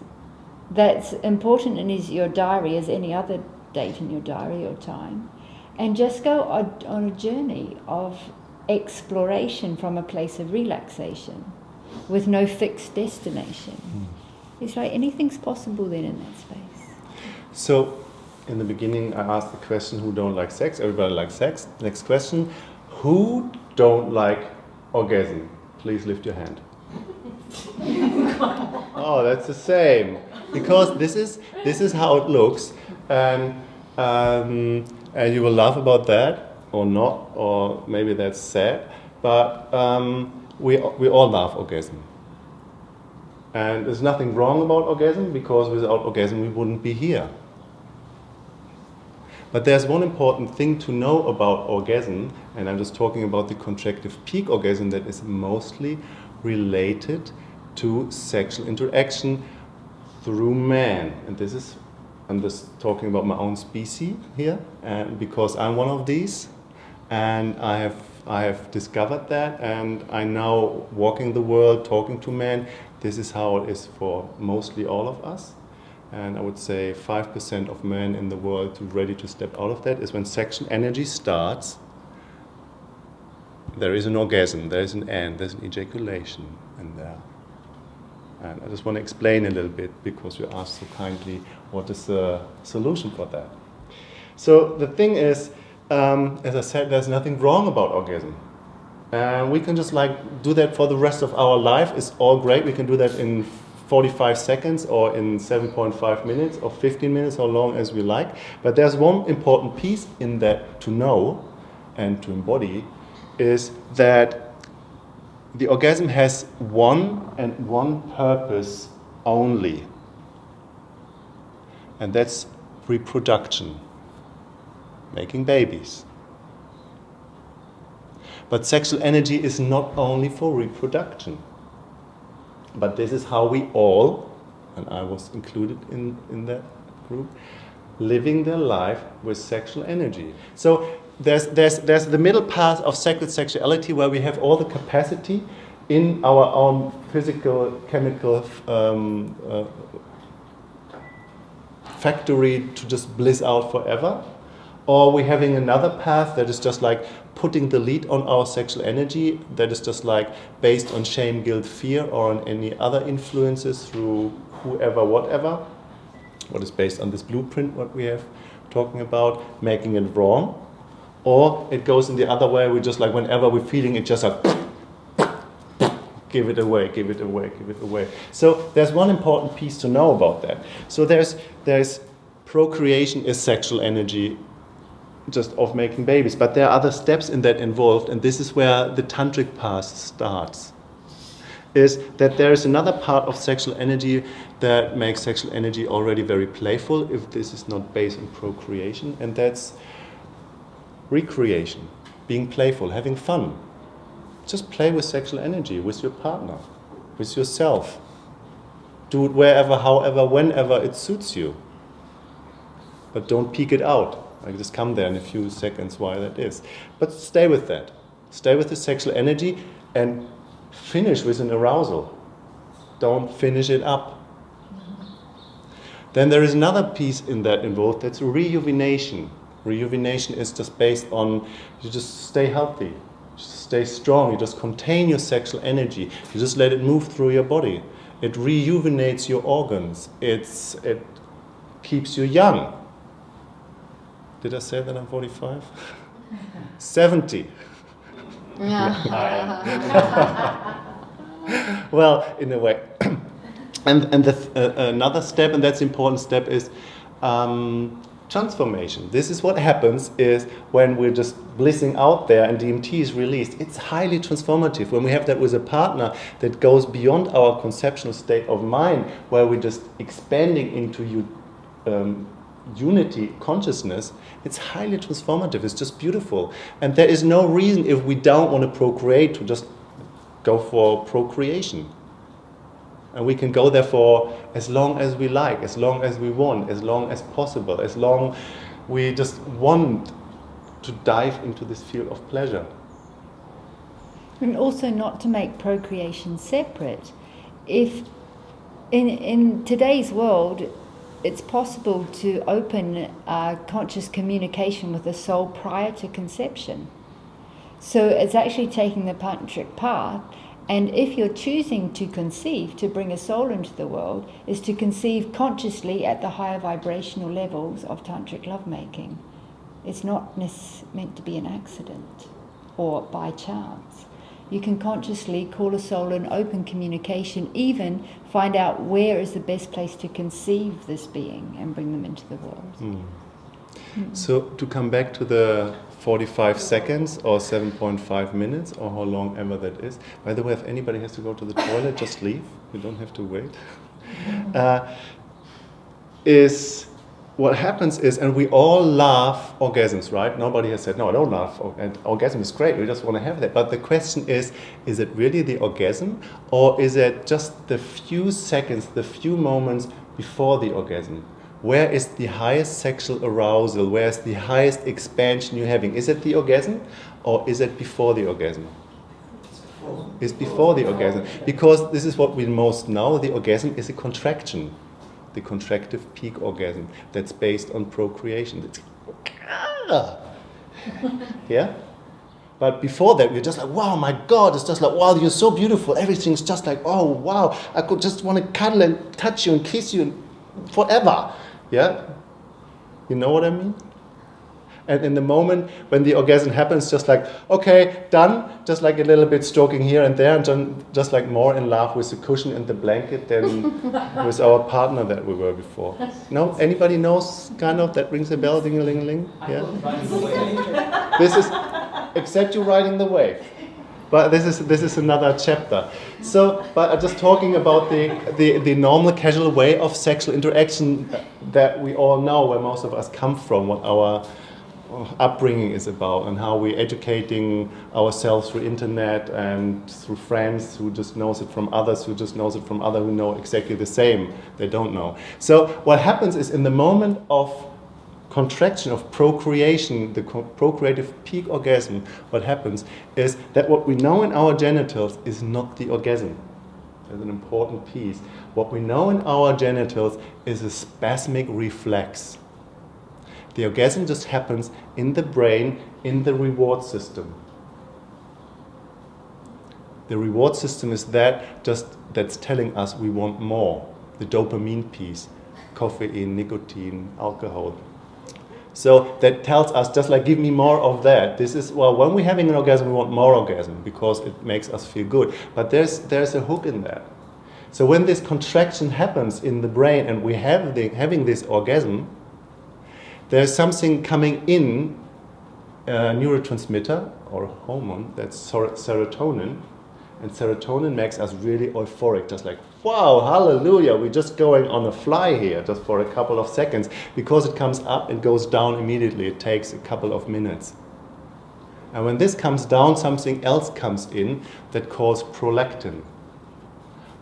that's important in your diary as any other date in your diary or time, and just go on a journey of exploration from a place of relaxation with no fixed destination. It's like anything's possible then in that space. So, in the beginning, I asked the question, who don't like sex? Everybody likes sex. Next question, who don't like orgasm? Please lift your hand. Oh, that's the same. Because this is how it looks, and you will laugh about that, or not, or maybe that's sad, but we all love orgasm. And there's nothing wrong about orgasm, because without orgasm we wouldn't be here. But there's one important thing to know about orgasm, and I'm just talking about the contractive peak orgasm that is mostly related to sexual interaction through man. And I'm just talking about my own species here, and because I'm one of these, and I have discovered that, and I now walking the world, talking to men. This is how it is for mostly all of us. And I would say 5% of men in the world who are ready to step out of that is when sexual energy starts, there is an orgasm, there is an end, there's an ejaculation in there. And I just want to explain a little bit, because you asked so kindly, what is the solution for that? So the thing is, as I said, there's nothing wrong about orgasm. And we can just do that for the rest of our life. It's all great. We can do that in 45 seconds or in 7.5 minutes or 15 minutes, how long as we like. But there's one important piece in that to know and to embody, is that the orgasm has one purpose only. And that's reproduction, making babies. But sexual energy is not only for reproduction. But this is how we all, and I was included in that group, living their life with sexual energy. So there's the middle path of sacred sexuality where we have all the capacity in our own physical, chemical factory to just bliss out forever. Or we're having another path that is just like putting the lead on our sexual energy, that is just like based on shame, guilt, fear, or on any other influences through whoever, whatever. What is based on this blueprint, what we have talking about, making it wrong. Or it goes in the other way, we just like whenever we're feeling it, just like give it away, give it away, give it away. So there's one important piece to know about that. So there's procreation is sexual energy, just of making babies, but there are other steps in that involved, and this is where the tantric path starts. Is that there is another part of sexual energy that makes sexual energy already very playful if this is not based on procreation, and that's recreation, being playful, having fun. Just play with sexual energy, with your partner, with yourself. Do it wherever, however, whenever it suits you. But don't peek it out. I just come there in a few seconds why that is. But stay with that. Stay with the sexual energy and finish with an arousal. Don't finish it up. Then there is another piece in that involved, that's rejuvenation. Rejuvenation is just based on, you just stay healthy, just stay strong, you just contain your sexual energy, you just let it move through your body. It rejuvenates your organs, it keeps you young. Did I say that I'm 45? 70. Well, in a way. And another step, and that's an important step, is transformation. This is what happens is when we're just blissing out there and DMT is released. It's highly transformative. When we have that with a partner that goes beyond our conceptual state of mind, where we're just expanding into unity, consciousness, it's highly transformative. It's just beautiful. And there is no reason, if we don't want to procreate, to just go for procreation. And we can go there for as long as we like, as long as we want, as long as possible, as long we just want to dive into this field of pleasure. And also not to make procreation separate. If in today's world, it's possible to open conscious communication with the soul prior to conception. So it's actually taking the tantric path, and if you're choosing to conceive, to bring a soul into the world, is to conceive consciously at the higher vibrational levels of tantric lovemaking. It's not meant to be an accident or by chance. You can consciously call a soul in open communication, even find out where is the best place to conceive this being and bring them into the world. So to come back to the 45 seconds or 7.5 minutes or how long ever that is. By the way, if anybody has to go to the toilet, just leave. You don't have to wait. Is what happens is, and we all love orgasms, right? Nobody has said, no, I don't love, and orgasm is great, we just want to have that. But the question is it really the orgasm, or is it just the few seconds, the few moments before the orgasm? Where is the highest sexual arousal? Where is the highest expansion you're having? Is it the orgasm, or is it before the orgasm? It's before the orgasm. Because this is what we most know, the orgasm is a contraction. The contractive peak orgasm that's based on procreation. Yeah? But before that, we're just like, wow, my God, it's just like, wow, you're so beautiful. Everything's just like, oh, wow, I could just want to cuddle and touch you and kiss you forever. Yeah? You know what I mean? And in the moment when the orgasm happens, just like, okay, done, just like a little bit stroking here and there, and just like more in love with the cushion and the blanket than with our partner that we were before. No? Anybody knows kind of, that rings a bell, ding-a-ling-a-ling? Yeah? This is, except you riding the wave. But this is another chapter. So, but I'm just talking about the normal casual way of sexual interaction that we all know, where most of us come from, what our upbringing is about, and how we're educating ourselves through internet and through friends who just knows it from others, who just knows it from others who know exactly the same. They don't know. So what happens is, in the moment of contraction of procreation, the procreative peak orgasm, what happens is that what we know in our genitals is not the orgasm. That's an important piece. What we know in our genitals is a spasmic reflex. The orgasm just happens in the brain, in the reward system. The reward system is that's telling us we want more. The dopamine piece, caffeine, nicotine, alcohol. So that tells us just like, give me more of that. This is, well, when we're having an orgasm, we want more orgasm because it makes us feel good. But there's a hook in that. So when this contraction happens in the brain and we're having this orgasm, there's something coming in, a neurotransmitter or hormone, that's serotonin. And serotonin makes us really euphoric, just like, wow, hallelujah, we're just going on a fly here just for a couple of seconds. Because it comes up and goes down immediately, it takes a couple of minutes. And when this comes down, something else comes in that calls prolactin.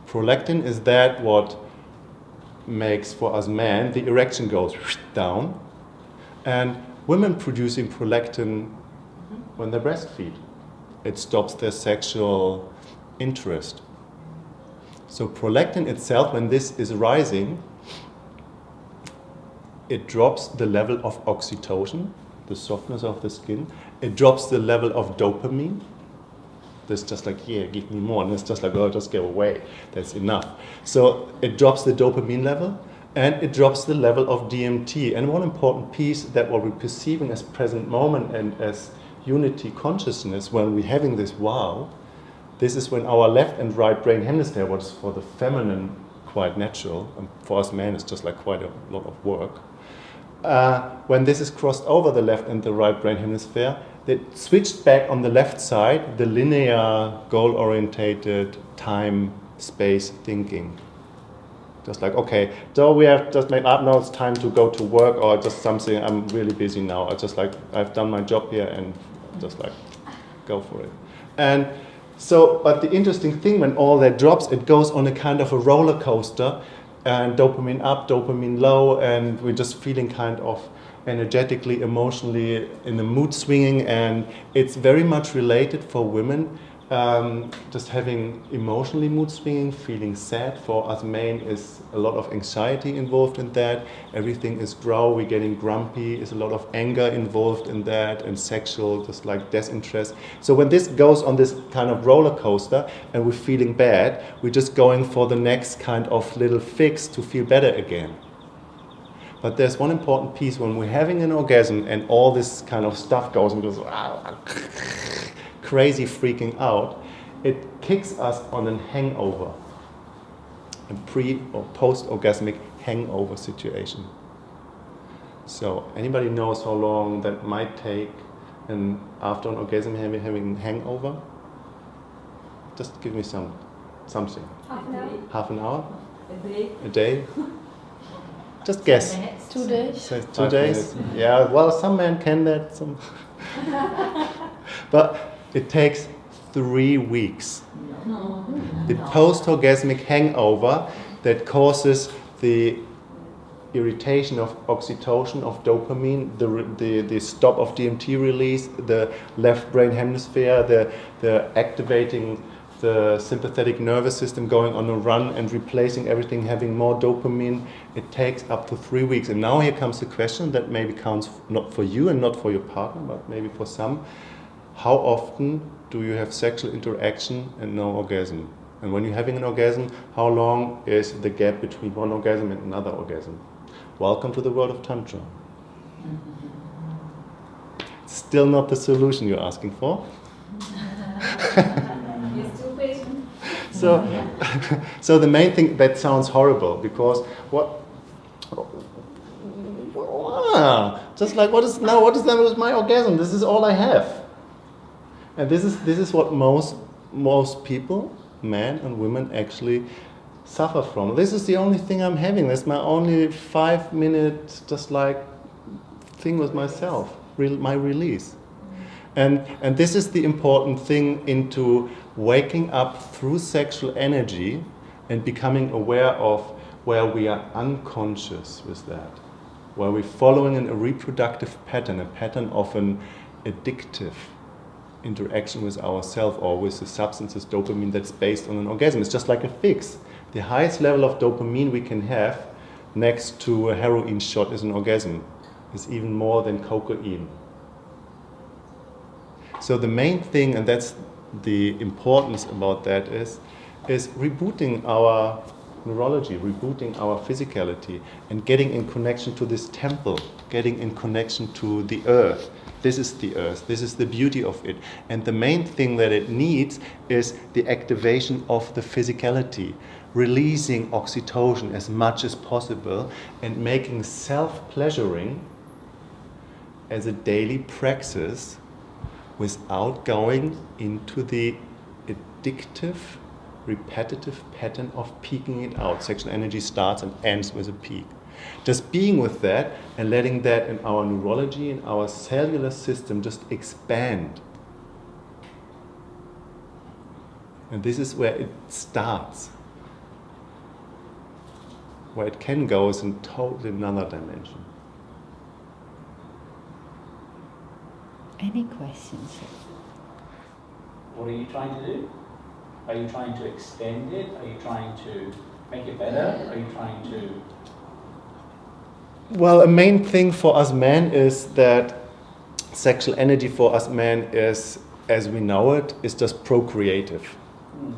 Prolactin is that what makes for us men, the erection goes down. And women producing prolactin when they breastfeed. It stops their sexual interest. So prolactin itself, when this is rising, it drops the level of oxytocin, the softness of the skin. It drops the level of dopamine. It's just like, yeah, give me more. And it's just like, oh, just go away. That's enough. So it drops the dopamine level, and it drops the level of DMT. And one important piece that what we're perceiving as present moment and as unity consciousness, when we're having this wow, this is when our left and right brain hemisphere, what is for the feminine quite natural, and for us men it's just like quite a lot of work. When this is crossed over the left and the right brain hemisphere, they switched back on the left side, the linear, goal-orientated, time, space thinking. Just like, okay, so we have just made up, now it's time to go to work, or just something, I'm really busy now. I just like, I've done my job here and just like, go for it. And so, but the interesting thing, when all that drops, it goes on a kind of a roller coaster, and dopamine up, dopamine low, and we're just feeling kind of energetically, emotionally in the mood swinging, and it's very much related for women. Just having emotionally mood swinging, feeling sad. For us men is a lot of anxiety involved in that. Everything is we're getting grumpy, is a lot of anger involved in that, and sexual, just like disinterest. So when this goes on this kind of roller coaster and we're feeling bad, we're just going for the next kind of little fix to feel better again. But there's one important piece when we're having an orgasm and all this kind of stuff goes and goes, crazy freaking out, it kicks us on a hangover, a pre or post-orgasmic hangover situation. So anybody knows how long that might take, and after an orgasm having hangover? Just give me something. Half an hour? A day? Just guess. 2 days? Say 2 days? Yeah, well, some men can that. Some but it takes 3 weeks. The post-orgasmic hangover that causes the irritation of oxytocin, of dopamine, the stop of DMT release, the left brain hemisphere, the activating the sympathetic nervous system going on a run and replacing everything, having more dopamine. It takes up to 3 weeks. And now here comes the question that maybe counts not for you and not for your partner, but maybe for some. How often do you have sexual interaction and no orgasm? And when you're having an orgasm, how long is the gap between one orgasm and another orgasm? Welcome to the world of Tantra. Still not the solution you're asking for. So the main thing, that sounds horrible, because just like, what is that with my orgasm? This is all I have. And this is what most people, men and women, actually suffer from. This is the only thing I'm having. That's my only 5 minute just like thing with myself, my release. And this is the important thing into waking up through sexual energy and becoming aware of where we are unconscious with that. where we're following a reproductive pattern, a pattern of an addictive interaction with ourselves or with the substances, dopamine, that's based on an orgasm. It's just like a fix. The highest level of dopamine we can have next to a heroin shot is an orgasm. It's even more than cocaine. So the main thing, and that's the importance about that, is rebooting our neurology, rebooting our physicality, and getting in connection to this temple, getting in connection to the earth. This is the earth, this is the beauty of it. And the main thing that it needs is the activation of the physicality, releasing oxytocin as much as possible, and making self-pleasuring as a daily praxis without going into the addictive, repetitive pattern of peaking it out. Sexual energy starts and ends with a peak. Just being with that and letting that in our neurology, in our cellular system just expand. And this is where it starts. Where it can go is in totally another dimension. Any questions? What are you trying to do? Are you trying to extend it? Are you trying to make it better? Are you trying to... Well, a main thing for us men is that sexual energy for us men is, as we know it, is just procreative.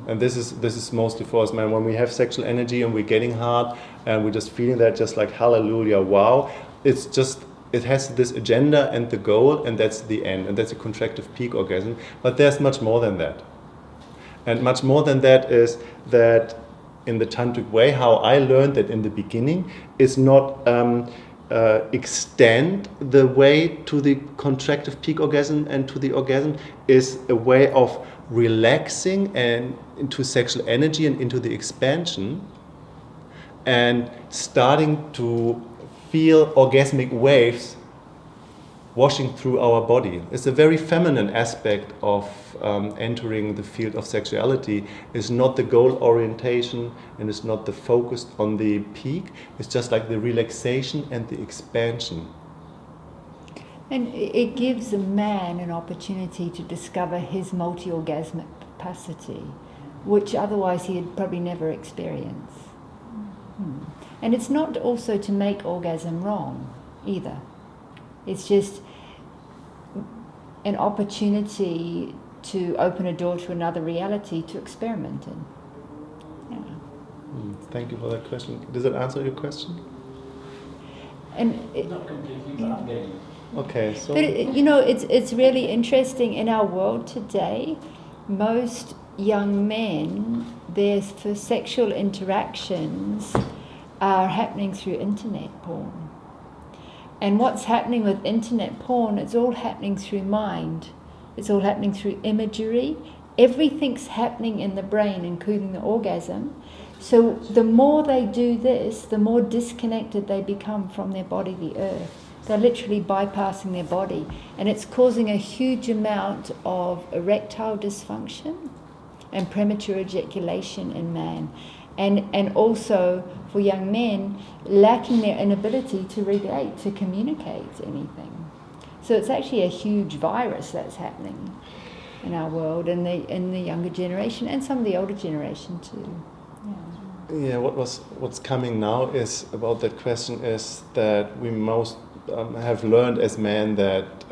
And this is mostly for us men. When we have sexual energy and we're getting hard and we're just feeling that just like hallelujah, wow, it's just, it has this agenda and the goal, and that's the end, and that's a contractive peak orgasm. But there's much more than that. And much more than that is that in the Tantric way, how I learned that in the beginning, is not extend the way to the contractive peak orgasm and to the orgasm, is a way of relaxing and into sexual energy and into the expansion, and starting to feel orgasmic waves washing through our body. It's a very feminine aspect of entering the field of sexuality. It's not the goal orientation and it's not the focus on the peak. It's just like the relaxation and the expansion. And it gives a man an opportunity to discover his multi-orgasmic capacity, which otherwise he'd probably never experience. And it's not also to make orgasm wrong either. It's just an opportunity to open a door to another reality to experiment in. Yeah. Thank you for that question. Does that answer your question? And Not completely, but I'm getting it. Okay, so... But it's really interesting in our world today. Most young men, their for sexual interactions are happening through internet porn. And what's happening with internet porn, it's all happening through mind. It's all happening through imagery. Everything's happening in the brain, including the orgasm. So the more they do this, the more disconnected they become from their body, the earth. They're literally bypassing their body. And it's causing a huge amount of erectile dysfunction and premature ejaculation in man. And also for young men, lacking their inability to relate, to communicate anything. So it's actually a huge virus that's happening in our world, in the younger generation and some of the older generation too. Yeah, what's coming now is about that question is that we most have learned as men that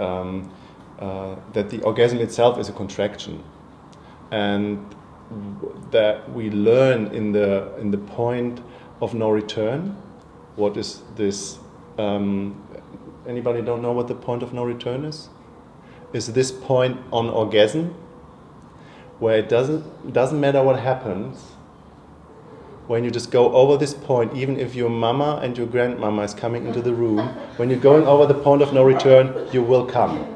that the orgasm itself is a contraction, and that we learn in the point of no return. What is this? Anybody don't know what the point of no return is? Is this point on orgasm, where it doesn't matter what happens. When you just go over this point, even if your mama and your grandmama is coming into the room, when you're going over the point of no return, you will come.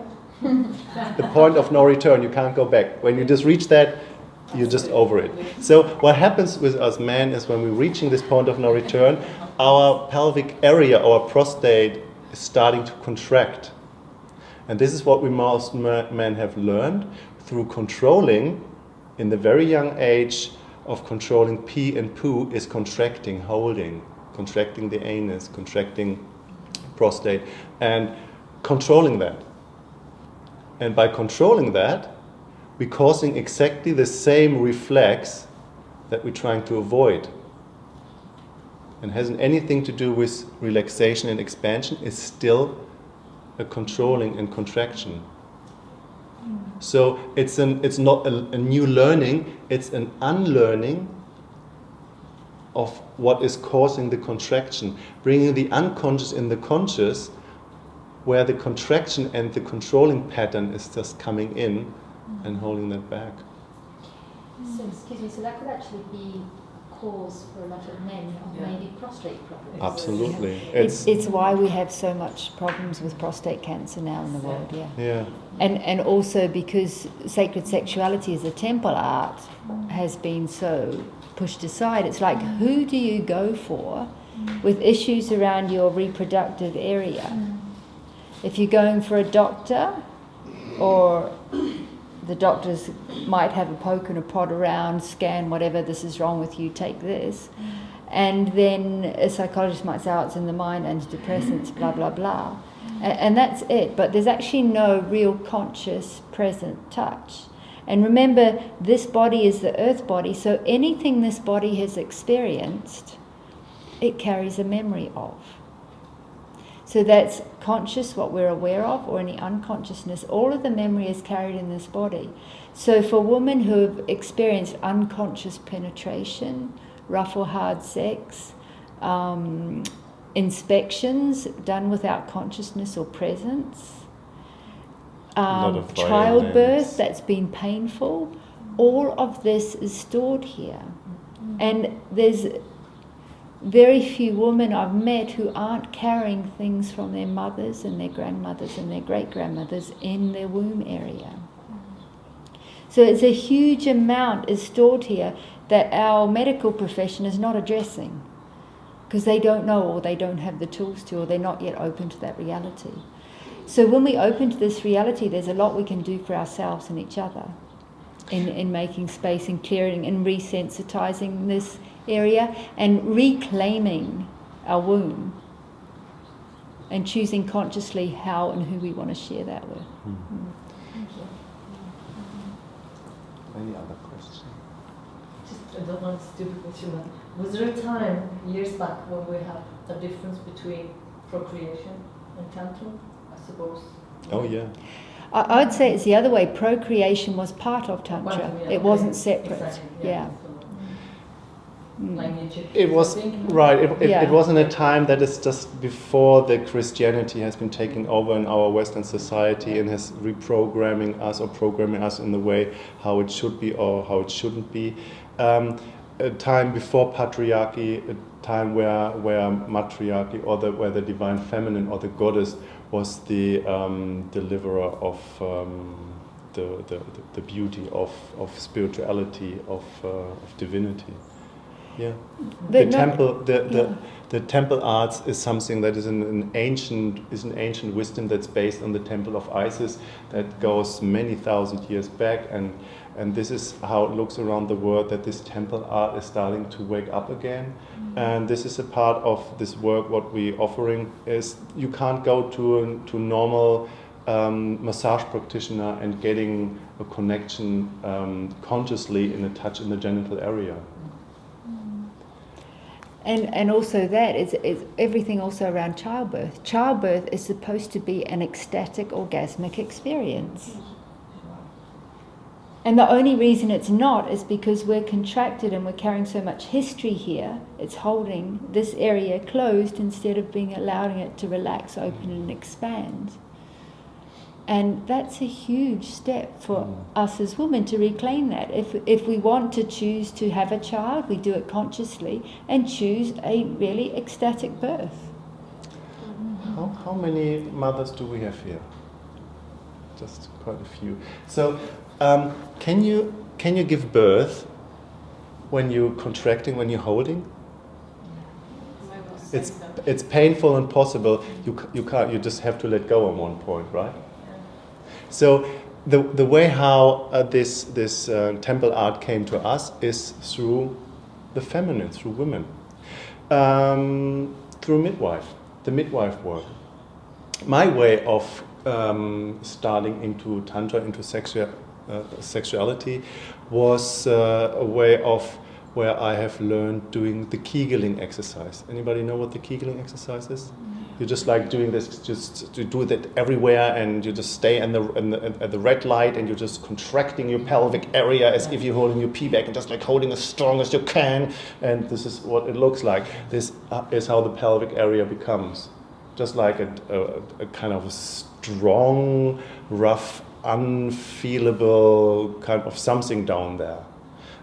The point of no return, you can't go back. When you just reach that, you're just over it. So what happens with us men is when we're reaching this point of no return, our pelvic area, our prostate, is starting to contract. And this is what we most men have learned through controlling, in the very young age of controlling pee and poo, is contracting, holding, contracting the anus, contracting prostate, and controlling that. And by controlling that, we're causing exactly the same reflex that we're trying to avoid. And hasn't anything to do with relaxation and expansion, it's still a controlling and contraction. So it's not a new learning, it's an unlearning of what is causing the contraction, bringing the unconscious in the conscious, where the contraction and the controlling pattern is just coming in and holding that back. So, excuse me, so that could actually be cause for a lot of men of maybe prostate problems. Absolutely. It's why we have so much problems with prostate cancer now in the world, Yeah. And also because sacred sexuality as a temple art has been so pushed aside. It's like, who do you go for with issues around your reproductive area? If you're going for a doctor, or the doctors might have a poke and a prod around, scan whatever, this is wrong with you, take this. And then a psychologist might say, oh, it's in the mind, antidepressants, blah, blah, blah. And that's it. But there's actually no real conscious, present touch. And remember, this body is the earth body, so anything this body has experienced, it carries a memory of. So that's conscious, what we're aware of, or any unconsciousness. All of the memory is carried in this body. So for women who have experienced unconscious penetration, rough or hard sex, inspections done without consciousness or presence, childbirth that's been painful, all of this is stored here. And there's very few women I've met who aren't carrying things from their mothers and their grandmothers and their great-grandmothers in their womb area. So it's a huge amount is stored here that our medical profession is not addressing because they don't know, or they don't have the tools to, or they're not yet open to that reality. So when we open to this reality, there's a lot we can do for ourselves and each other in making space and clearing and resensitizing this area and reclaiming our womb and choosing consciously how and who we want to share that with. Any other questions? I don't want to stupid with you, but was there a time, years back, when we had a difference between procreation and Tantra, I suppose? Oh, yeah. I would say it's the other way. Procreation was part of Tantra. It wasn't separate. Exactly, Yeah. Like It was right. It wasn't a time that is just before the Christianity has been taking over in our Western society and has reprogramming us or programming us in the way how it should be or how it shouldn't be. A time before patriarchy, a time where matriarchy or where the divine feminine or the goddess was the deliverer of the beauty of spirituality of divinity. Yeah, But the temple arts is something that is an ancient wisdom that's based on the temple of Isis that goes many thousand years back, and this is how it looks around the world, that this temple art is starting to wake up again. And this is a part of this work. What we're offering is you can't go to normal massage practitioner and getting a connection consciously in a touch in the genital area. And also that is everything also around childbirth. Childbirth is supposed to be an ecstatic orgasmic experience. And the only reason it's not is because we're contracted and we're carrying so much history here. It's holding this area closed instead of allowing it to relax, open and expand. And that's a huge step for us as women to reclaim that. If we want to choose to have a child, we do it consciously and choose a really ecstatic birth. How many mothers do we have here? Just quite a few. So, can you give birth when you're contracting, when you're holding? It's painful and possible. You can't. You just have to let go at one point, right? So the way how this temple art came to us is through the feminine, through women, through the midwife work. my way of starting into Tantra, into sexuality, was a way of where I have learned doing the kegeling exercise. Anybody know what the kegeling exercise is? You just like doing this, just to do that everywhere, and you just stay at the red light, and you're just contracting your pelvic area as if you're holding your pee back, and just like holding as strong as you can. And this is what it looks like. This is how the pelvic area becomes, just like a kind of a strong, rough, unfeelable kind of something down there.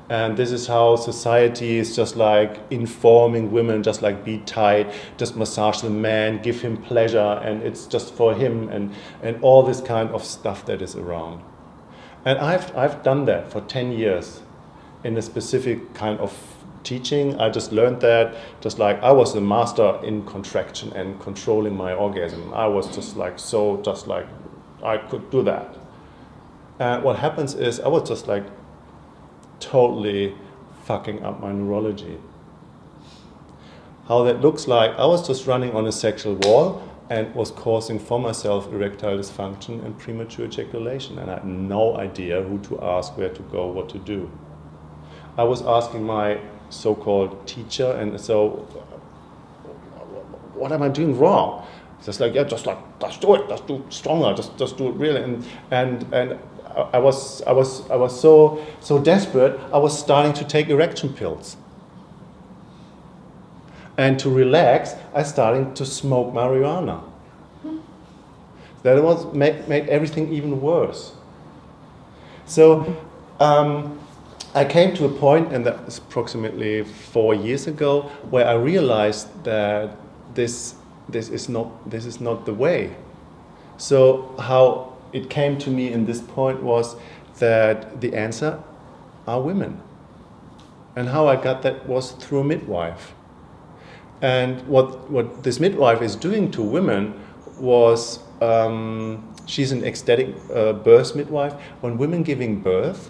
And this is how society is just like informing women, just like be tight, just massage the man, give him pleasure, and it's just for him, and all this kind of stuff that is around. And I've done that for 10 years in a specific kind of teaching. I just learned that, just like I was the master in contraction and controlling my orgasm. I was just like I could do that. And what happens is I was just like totally fucking up my neurology. How that looks like, I was just running on a sexual wall and was causing for myself erectile dysfunction and premature ejaculation, and I had no idea who to ask, where to go, what to do. I was asking my so-called teacher, and so, what am I doing wrong? Just like, just do it, just do it stronger, just do it really, and I was so desperate. I was starting to take erection pills, and to relax, I started to smoke marijuana. That was made everything even worse. So I came to a point, and that was approximately 4 years ago, where I realized that this is not the way. So how it came to me in this point was that the answer are women. And how I got that was through a midwife. And what this midwife is doing to women was, she's an ecstatic birth midwife. When women giving birth,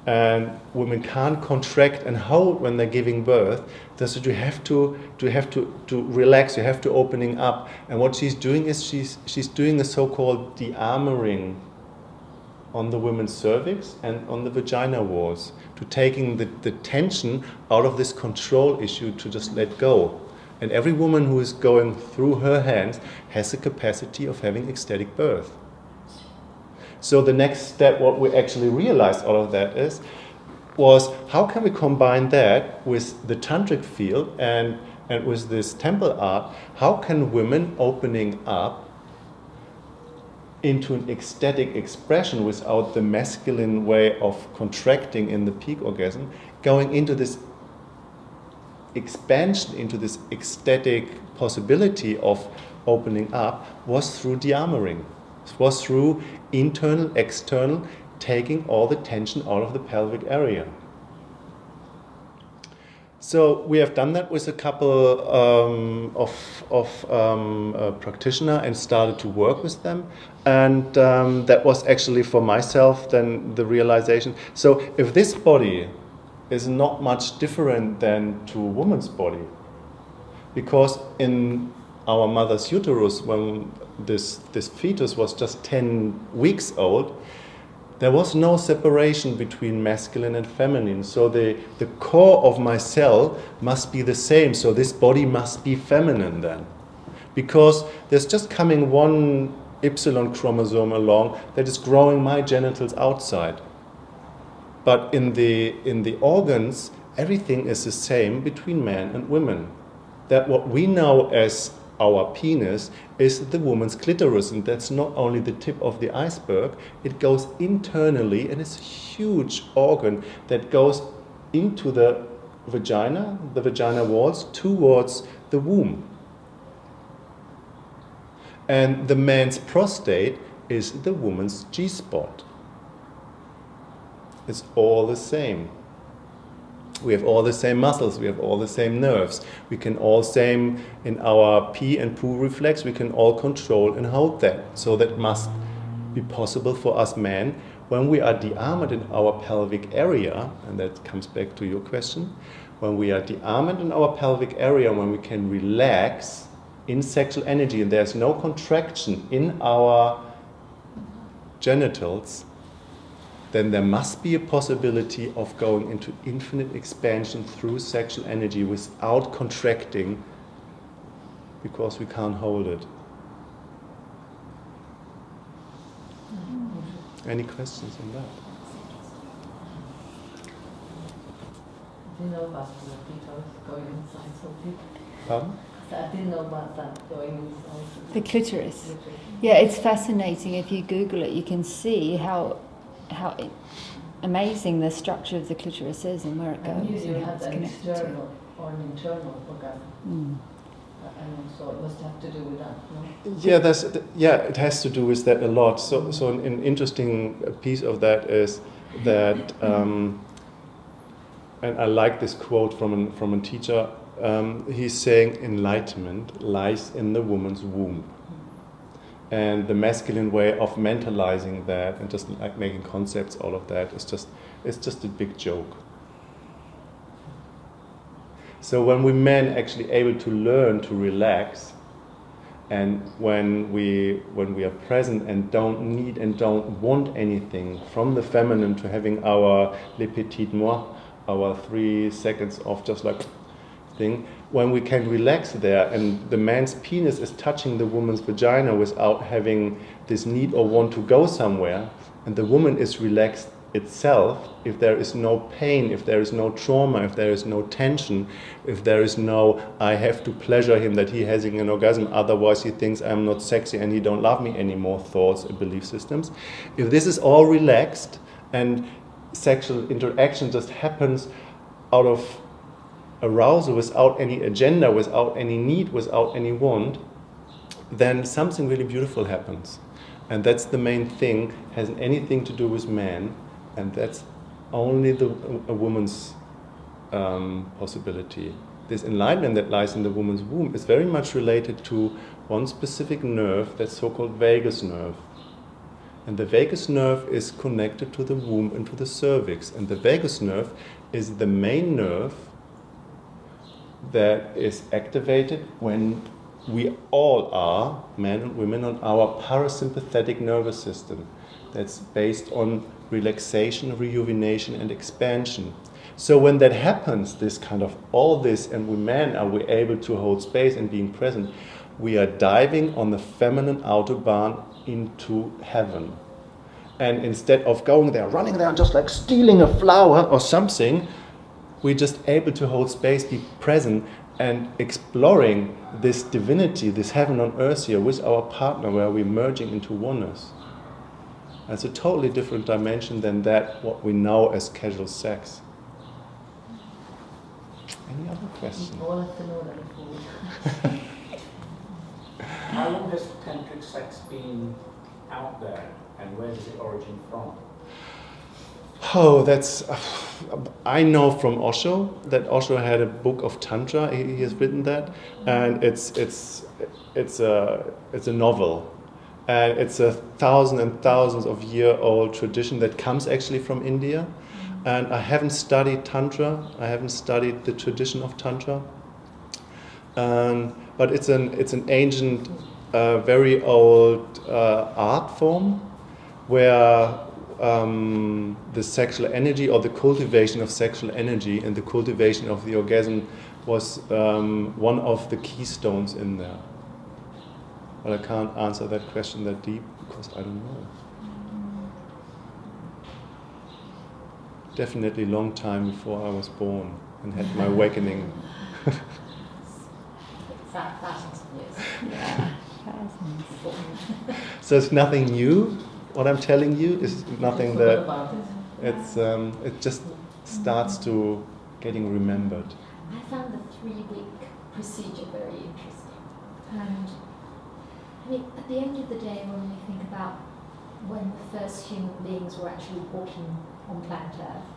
and women can't contract and hold when they're giving birth, so you have to relax, you have to opening up. And what she's doing is she's doing a so-called de-armoring on the women's cervix and on the vagina walls, to taking the tension out of this control issue, to just let go. And every woman who is going through her hands has the capacity of having ecstatic birth. So the next step, what we actually realized out of that was how can we combine that with the tantric field and with this temple art? How can women opening up into an ecstatic expression without the masculine way of contracting in the peak orgasm, going into this expansion, into this ecstatic possibility of opening up, was through de-armoring. It was through internal, external, taking all the tension out of the pelvic area. So we have done that with a couple of practitioners and started to work with them. And that was actually for myself then the realization. So if this body is not much different than to a woman's body, because in our mother's uterus, when this fetus was just 10 weeks old, there was no separation between masculine and feminine. So the core of my cell must be the same. So this body must be feminine then. Because there's just coming one Y chromosome along that is growing my genitals outside. But in the organs, everything is the same between men and women. That what we know as our penis is the woman's clitoris, and that's not only the tip of the iceberg, it goes internally, and it's a huge organ that goes into the vagina walls towards the womb. And the man's prostate is the woman's G-spot. It's all the same. We have all the same muscles, we have all the same nerves. We can all same, in our pee and poo reflex, we can all control and hold that. So that must be possible for us men when we are de-armored in our pelvic area, and that comes back to your question, when we are de-armored in our pelvic area, when we can relax in sexual energy and there's no contraction in our genitals, then there must be a possibility of going into infinite expansion through sexual energy without contracting, because we can't hold it. Any questions on that? I didn't know about the details going inside so deep. Pardon? I didn't know about that going inside. The clitoris. Yeah, it's fascinating. If you Google it, you can see how amazing the structure of the clitoris is and where it goes. And usually you and how have it's an connected to. external or an internal orgasm. And so it must have to do with that, no? Yeah, it has to do with that a lot. So an interesting piece of that is that, and I like this quote from a teacher. He's saying enlightenment lies in the woman's womb, and the masculine way of mentalizing that and just like making concepts out of that is just a big joke. So when we men actually able to learn to relax, and when we are present and don't need and don't want anything from the feminine, to having our le petit moi, our 3 seconds of just like thing, when we can relax there and the man's penis is touching the woman's vagina without having this need or want to go somewhere, and the woman is relaxed itself, if there is no pain, if there is no trauma, if there is no tension, if there is no I have to pleasure him that he has an orgasm, otherwise he thinks I'm not sexy and he don't love me anymore, thoughts and belief systems, if this is all relaxed and sexual interaction just happens out of arousal, without any agenda, without any need, without any want, then something really beautiful happens. And that's the main thing, hasn't anything to do with man, and that's only a woman's possibility. This enlightenment that lies in the woman's womb is very much related to one specific nerve, that's so-called vagus nerve. And the vagus nerve is connected to the womb and to the cervix. And the vagus nerve is the main nerve that is activated when we all are, men and women, on our parasympathetic nervous system. That's based on relaxation, rejuvenation, and expansion. So when that happens, this kind of all this, and we men are we able to hold space and being present, we are diving on the feminine autobahn into heaven. And instead of going there, running there, and just like stealing a flower or something, we're just able to hold space, be present, and exploring this divinity, this heaven on earth here with our partner, where we're merging into oneness. It's a totally different dimension than that, what we know as casual sex. Any other questions? All have to know that before. How long has tantric sex been out there, and where does it origin from? Oh, that's. I know from Osho that Osho had a book of Tantra. He has written that, and it's a novel, and it's 1,000 and thousands of year old tradition that comes actually from India. And I haven't studied Tantra. I haven't studied the tradition of Tantra. But it's an ancient, very old art form where the sexual energy, or the cultivation of sexual energy and the cultivation of the orgasm was one of the keystones in there. But I can't answer that question that deep because I don't know. Definitely long time before I was born and had my awakening. Thousands of years. Yeah, thousands. So it's nothing new. What I'm telling you is nothing that About it. it just starts to getting remembered. I found the 3-week procedure very interesting. And I mean, at the end of the day, when we think about when the first human beings were actually walking on planet Earth,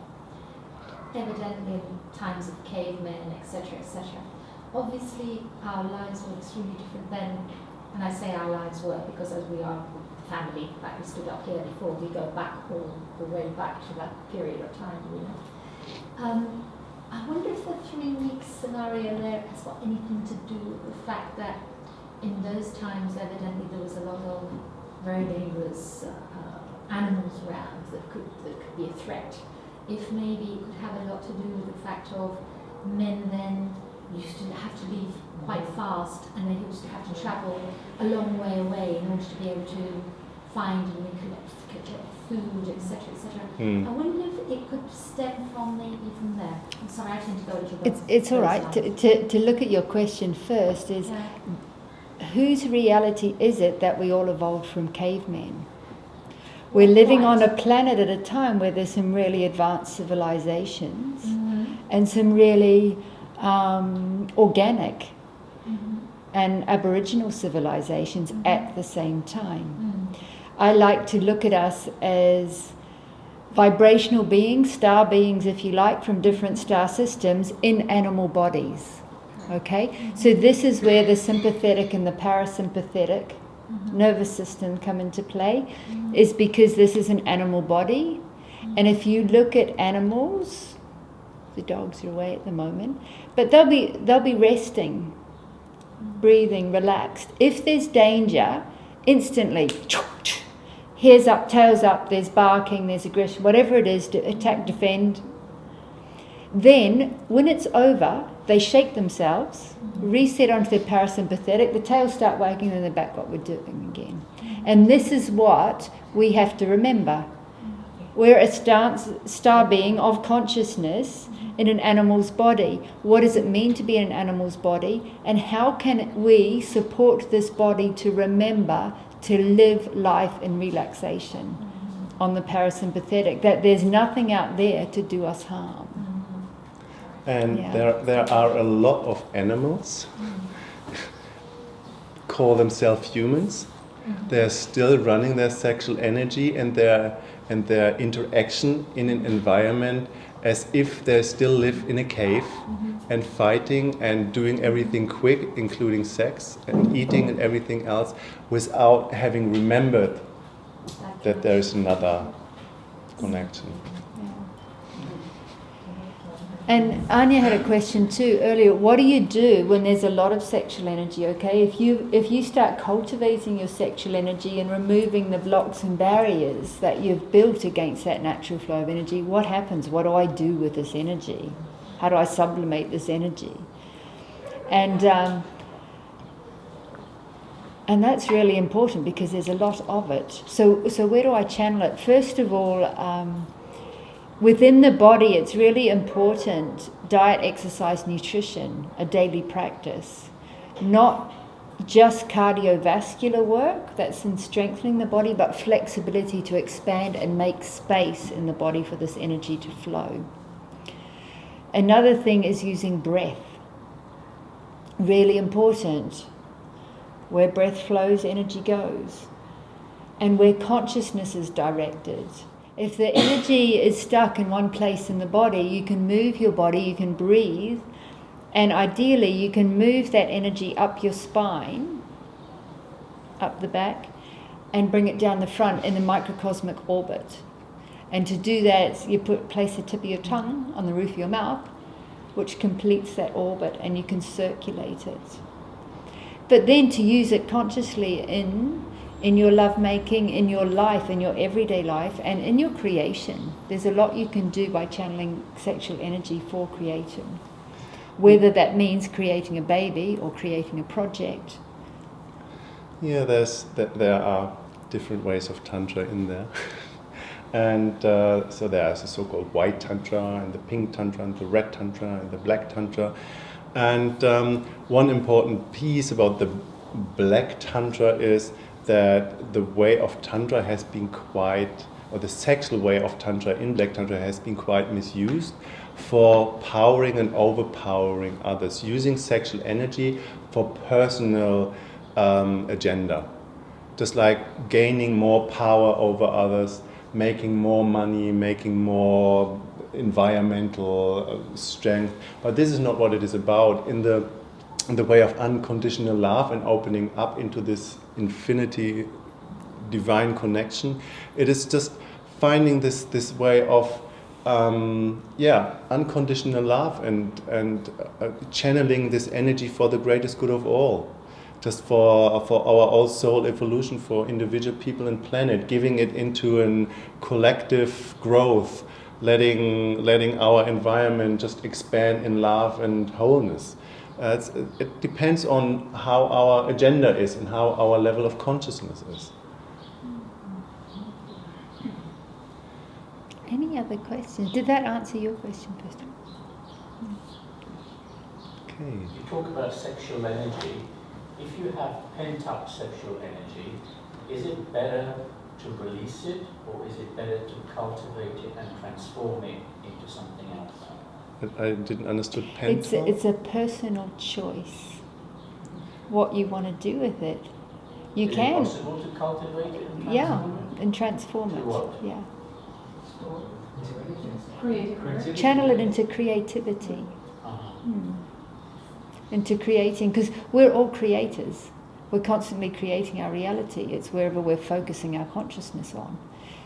evidently in times of cavemen, etc., obviously our lives were extremely different then. And I say our lives were because as we are family, like we stood up here before, we go back all the way back to that period of time, you know. I wonder if the 3-week scenario there has got anything to do with the fact that in those times, evidently there was a lot of very dangerous animals around that could be a threat. If maybe it could have a lot to do with the fact of men then used to have to leave quite fast, and they used to have to travel a long way away in order to be able to find and recollect food, etc., etc. I wonder if it could stem from maybe from there. I'm sorry, I tend to go a little bit. It's all right. To look at your question first is, whose reality is it that we all evolved from cavemen? We're living on a planet at a time where there's some really advanced civilizations and some really organic and aboriginal civilizations at the same time. I like to look at us as vibrational beings, star beings if you like, from different star systems in animal bodies. Okay? So this is where the sympathetic and the parasympathetic nervous system come into play, is because this is an animal body. And if you look at animals, the dogs are away at the moment, but they'll be resting, breathing, relaxed. If there's danger, instantly, hairs up, tails up, there's barking, there's aggression, whatever it is, to attack, defend. Then, when it's over, they shake themselves, reset onto their parasympathetic, the tails start wagging, and they're back what we're doing again. And this is what we have to remember. We're a star being of consciousness in an animal's body. What does it mean to be in an animal's body? And how can we support this body to remember to live life in relaxation on the parasympathetic, that there's nothing out there to do us harm. And there are a lot of animals call themselves humans. They're still running their sexual energy and their interaction in an environment as if they still live in a cave and fighting and doing everything quick, including sex and eating and everything else, without having remembered that there is another connection. And Anya had a question too earlier. What do you do when there's a lot of sexual energy? Okay, if you start cultivating your sexual energy and removing the blocks and barriers that you've built against that natural flow of energy, what happens? What do I do with this energy? How do I sublimate this energy? And that's really important because there's a lot of it. So where do I channel it? First of all, within the body, it's really important, diet, exercise, nutrition, a daily practice. Not just cardiovascular work that's in strengthening the body, but flexibility to expand and make space in the body for this energy to flow. Another thing is using breath. Really important. Where breath flows, energy goes. And where consciousness is directed. If the energy is stuck in one place in the body, you can move your body, you can breathe, and ideally you can move that energy up your spine, up the back, and bring it down the front in a microcosmic orbit. And to do that, you place the tip of your tongue on the roof of your mouth, which completes that orbit, and you can circulate it. But then to use it consciously in your lovemaking, in your life, in your everyday life, and in your creation. There's a lot you can do by channeling sexual energy for creation. Whether that means creating a baby or creating a project. Yeah, there are different ways of Tantra in there. And so there's the so-called white Tantra, and the pink Tantra, and the red Tantra, and the black Tantra. And one important piece about the black Tantra is that the way of Tantra has been the sexual way of Tantra in Black Tantra has been quite misused for powering and overpowering others, using sexual energy for personal agenda. Just like gaining more power over others, making more money, making more environmental strength. But this is not what it is about. In the way of unconditional love and opening up into this infinity divine connection, it is just finding this way of unconditional love and channeling this energy for the greatest good of all. just for our own soul evolution, for individual people and planet, giving it into a collective growth, letting our environment just expand in love and wholeness. It depends on how our agenda is and how our level of consciousness is. Any other questions? Did that answer your question, Pastor? Okay. You talk about sexual energy. If you have pent-up sexual energy, is it better to release it, or is it better to cultivate it and transform it into something else? I didn't understand pent-up. It's a personal choice. What you want to do with it. You Is can. it possible to cultivate it and transform Yeah, and transform To it. what? Yeah. Creative. Channel it into creativity. Uh-huh. Into creating, because we're all creators. We're constantly creating our reality. It's wherever we're focusing our consciousness on.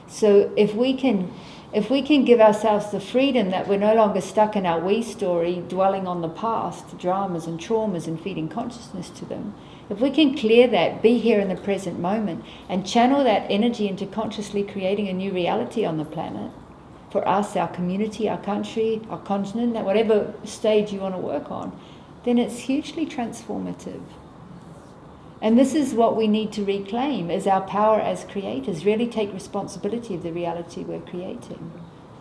So if we can give ourselves the freedom that we're no longer stuck in our we story, dwelling on the past, dramas and traumas and feeding consciousness to them, if we can clear that, be here in the present moment, and channel that energy into consciously creating a new reality on the planet, for us, our community, our country, our continent, at whatever stage you want to work on, then it's hugely transformative. And this is what we need to reclaim, is our power as creators, really take responsibility of the reality we're creating.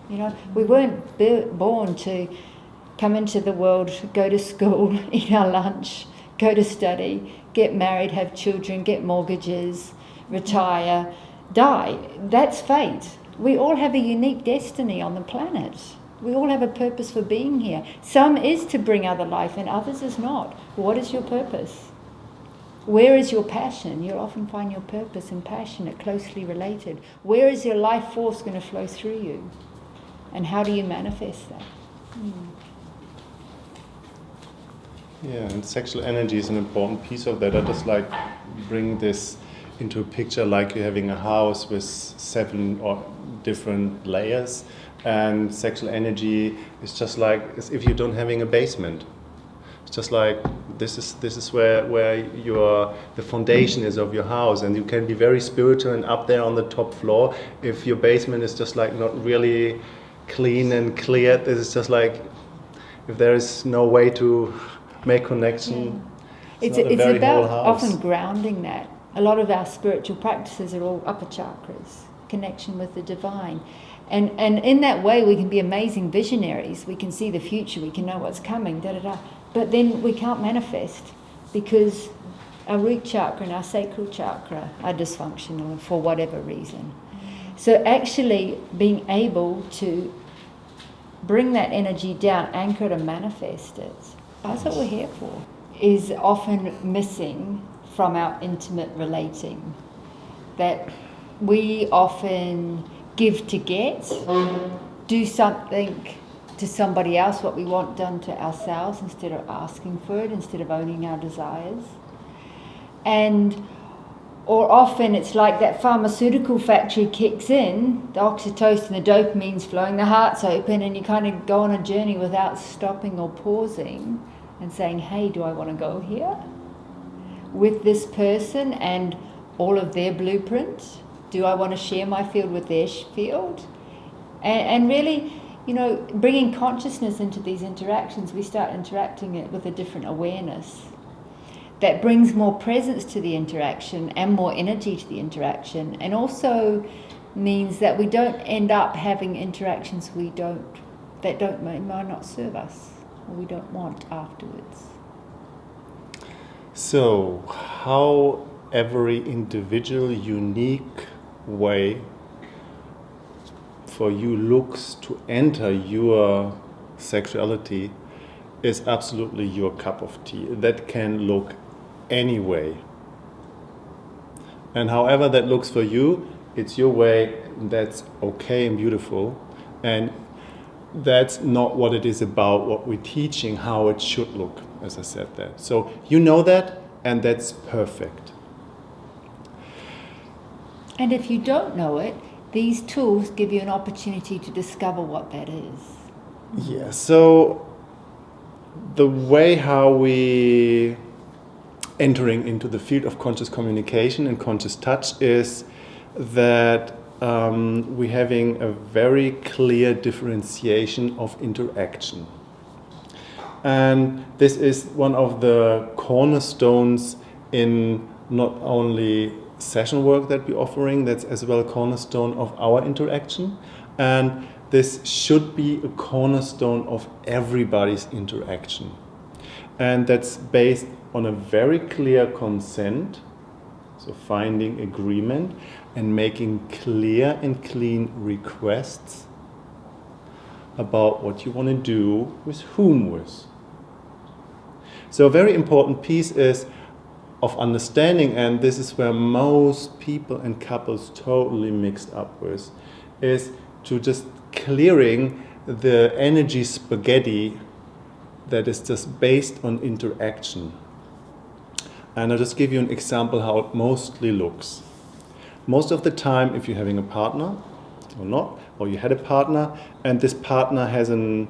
You know, we weren't born to come into the world, go to school, eat our lunch, go to study, get married, have children, get mortgages, retire, die. That's fate. We all have a unique destiny on the planet. We all have a purpose for being here. Some is to bring other life and others is not. What is your purpose? Where is your passion? You'll often find your purpose and passion are closely related. Where is your life force going to flow through you? And how do you manifest that? Yeah, and sexual energy is an important piece of that. I just like bring this into a picture like you're having a house with 7 or different layers, and sexual energy is just like as if you don't having a basement. It's just like this is where the foundation is of your house, and you can be very spiritual and up there on the top floor. If your basement is just like not really clean and cleared, this is just like if there is no way to make connection. Yeah. It's not a very about whole house. often grounding that. A lot of our spiritual practices are all upper chakras, connection with the divine. And in that way we can be amazing visionaries. We can see the future, we can know what's coming, but then we can't manifest because our root chakra and our sacral chakra are dysfunctional for whatever reason. So actually being able to bring that energy down, anchor it and manifest it, that's what we're here for, is often missing from our intimate relating. That we often give to get, do something to somebody else what we want done to ourselves instead of asking for it, instead of owning our desires. Or often it's like that pharmaceutical factory kicks in, the oxytocin, the dopamine's flowing, the heart's open, and you kind of go on a journey without stopping or pausing and saying, hey, do I want to go here with this person and all of their blueprint? Do I want to share my field with their field? And really, you know, bringing consciousness into these interactions, we start interacting it with a different awareness that brings more presence to the interaction and more energy to the interaction, and also means that we don't end up having interactions that might not serve us or we don't want afterwards. So, how every individual, unique way for you looks to enter your sexuality is absolutely your cup of tea. That can look any way. And however that looks for you, it's your way, that's okay and beautiful. And that's not what it is about, what we're teaching, how it should look, as I said that. So you know that, and that's perfect. And if you don't know it, these tools give you an opportunity to discover what that is. Yeah, so the way how we entering into the field of conscious communication and conscious touch is that we're having a very clear differentiation of interaction. And this is one of the cornerstones in not only session work that we're offering, that's as well a cornerstone of our interaction. And this should be a cornerstone of everybody's interaction. And that's based on a very clear consent, so finding agreement and making clear and clean requests about what you want to do with whom with. So a very important piece is of understanding, and this is where most people and couples totally mixed up with, is to just clearing the energy spaghetti that is just based on interaction. And I'll just give you an example how it mostly looks. Most of the time, if you're having a partner or not, or you had a partner, and this partner has an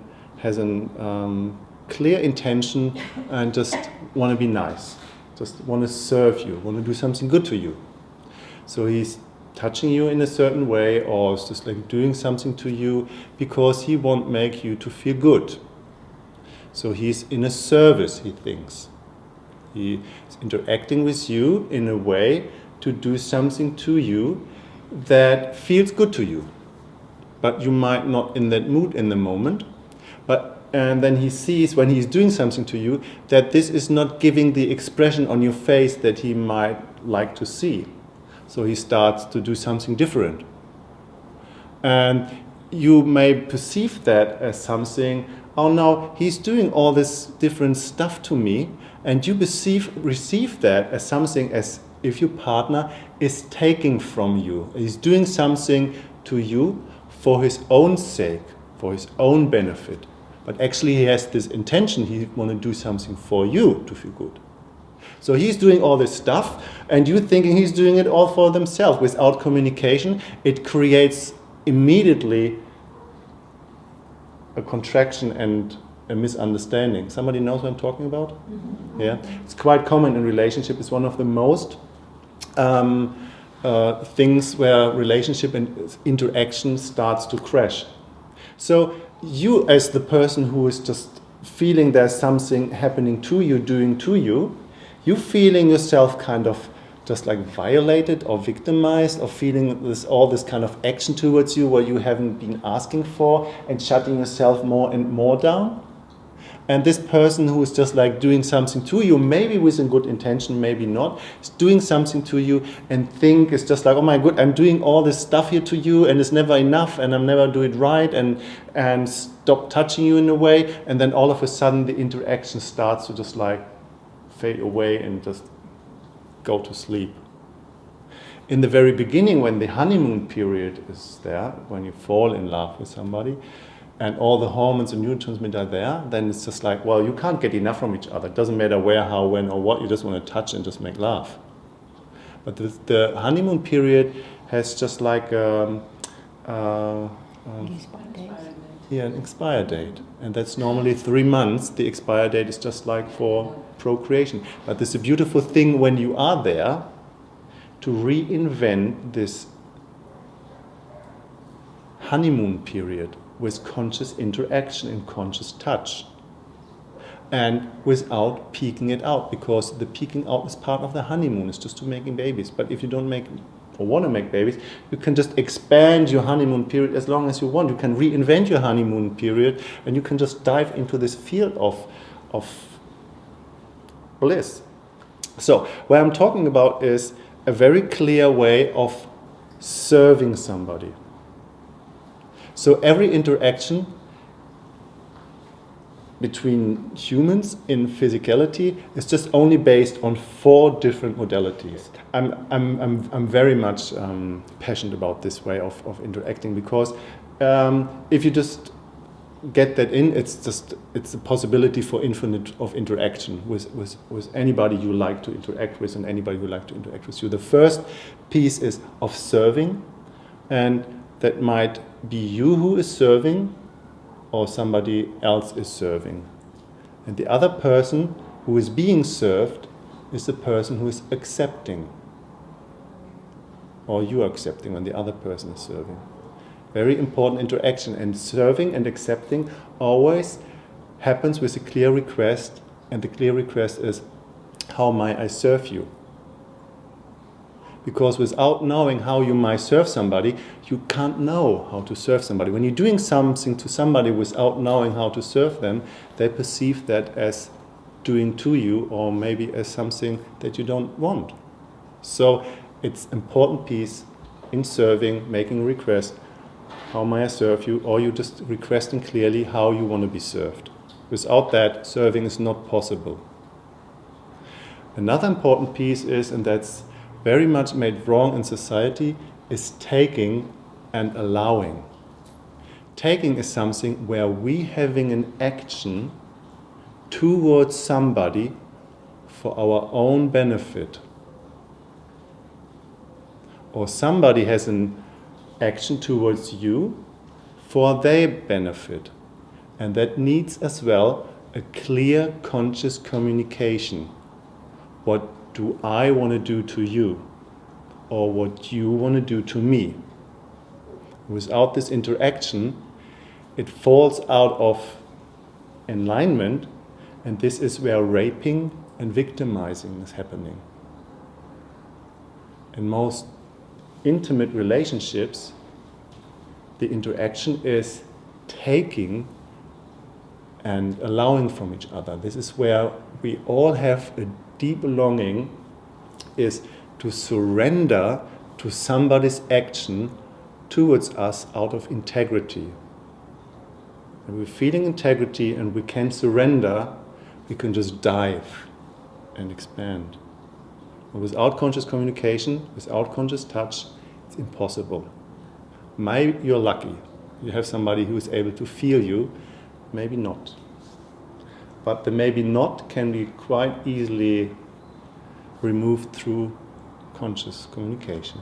clear intention and just want to be nice, just want to serve you, want to do something good to you. So he's touching you in a certain way, or it's just like doing something to you because he won't make you to feel good. So he's in a service, he thinks. He is interacting with you in a way to do something to you that feels good to you. But you might not in that mood in the moment. And then he sees when he's doing something to you that this is not giving the expression on your face that he might like to see. So he starts to do something different. And you may perceive that as something, oh no, he's doing all this different stuff to me, and you receive that as something as if your partner is taking from you. He's doing something to you for his own sake, for his own benefit. But actually he has this intention, he wants to do something for you to feel good. So he's doing all this stuff, and you thinking he's doing it all for themselves. Without communication, it creates immediately a contraction and a misunderstanding. Somebody knows what I'm talking about? Mm-hmm. Yeah, it's quite common in relationship. It's one of the most things where relationship and interaction starts to crash. So you, as the person who is just feeling there's something happening to you, doing to you, you feeling yourself kind of just like violated or victimized, or feeling all this kind of action towards you where you haven't been asking for, and shutting yourself more and more down. And this person who is just like doing something to you, maybe with a good intention, maybe not, is doing something to you and think it's just like, oh my God, I'm doing all this stuff here to you and it's never enough and I'm never doing it right, and stop touching you in a way, and then all of a sudden the interaction starts to just like fade away and just go to sleep. In the very beginning, when the honeymoon period is there, when you fall in love with somebody, and all the hormones and neurotransmitters are there, then it's just like, well, you can't get enough from each other. It doesn't matter where, how, when, or what, you just want to touch and just make love. But the honeymoon period has just like an expire date. And that's normally 3 months. The expire date is just like for procreation. But it's a beautiful thing when you are there to reinvent this honeymoon period with conscious interaction and conscious touch, and without peeking it out, because the peeking out is part of the honeymoon. It's just to making babies. But if you don't make or want to make babies, you can just expand your honeymoon period as long as you want. You can reinvent your honeymoon period, and you can just dive into this field of bliss. So what I'm talking about is a very clear way of serving somebody. So every interaction between humans in physicality is just only based on 4 different modalities. I'm very much passionate about this way of interacting, because if you just get that in, it's a possibility for infinite of interaction with anybody you like to interact with and anybody who like to interact with you. The first piece is of serving, and that might be you who is serving, or somebody else is serving. And the other person who is being served is the person who is accepting, or you are accepting when the other person is serving. Very important interaction, and serving and accepting always happens with a clear request, and the clear request is, how might I serve you? Because without knowing how you might serve somebody, you can't know how to serve somebody. When you're doing something to somebody without knowing how to serve them, they perceive that as doing to you, or maybe as something that you don't want. So it's an important piece in serving, making a request, how may I serve you, or you just requesting clearly how you want to be served. Without that, serving is not possible. Another important piece is, and that's very much made wrong in society, is taking and allowing. Taking is something where we having an action towards somebody for our own benefit. Or somebody has an action towards you for their benefit. And that needs as well a clear, conscious communication. What do I want to do to you? Or what you want to do to me? Without this interaction, it falls out of alignment, and this is where raping and victimizing is happening. In most intimate relationships, the interaction is taking and allowing from each other. This is where we all have a deep longing, is to surrender to somebody's action towards us out of integrity. And we're feeling integrity and we can surrender, we can just dive and expand. And without conscious communication, without conscious touch, it's impossible. Maybe you're lucky. You have somebody who is able to feel you, maybe not. But the maybe not can be quite easily removed through conscious communication.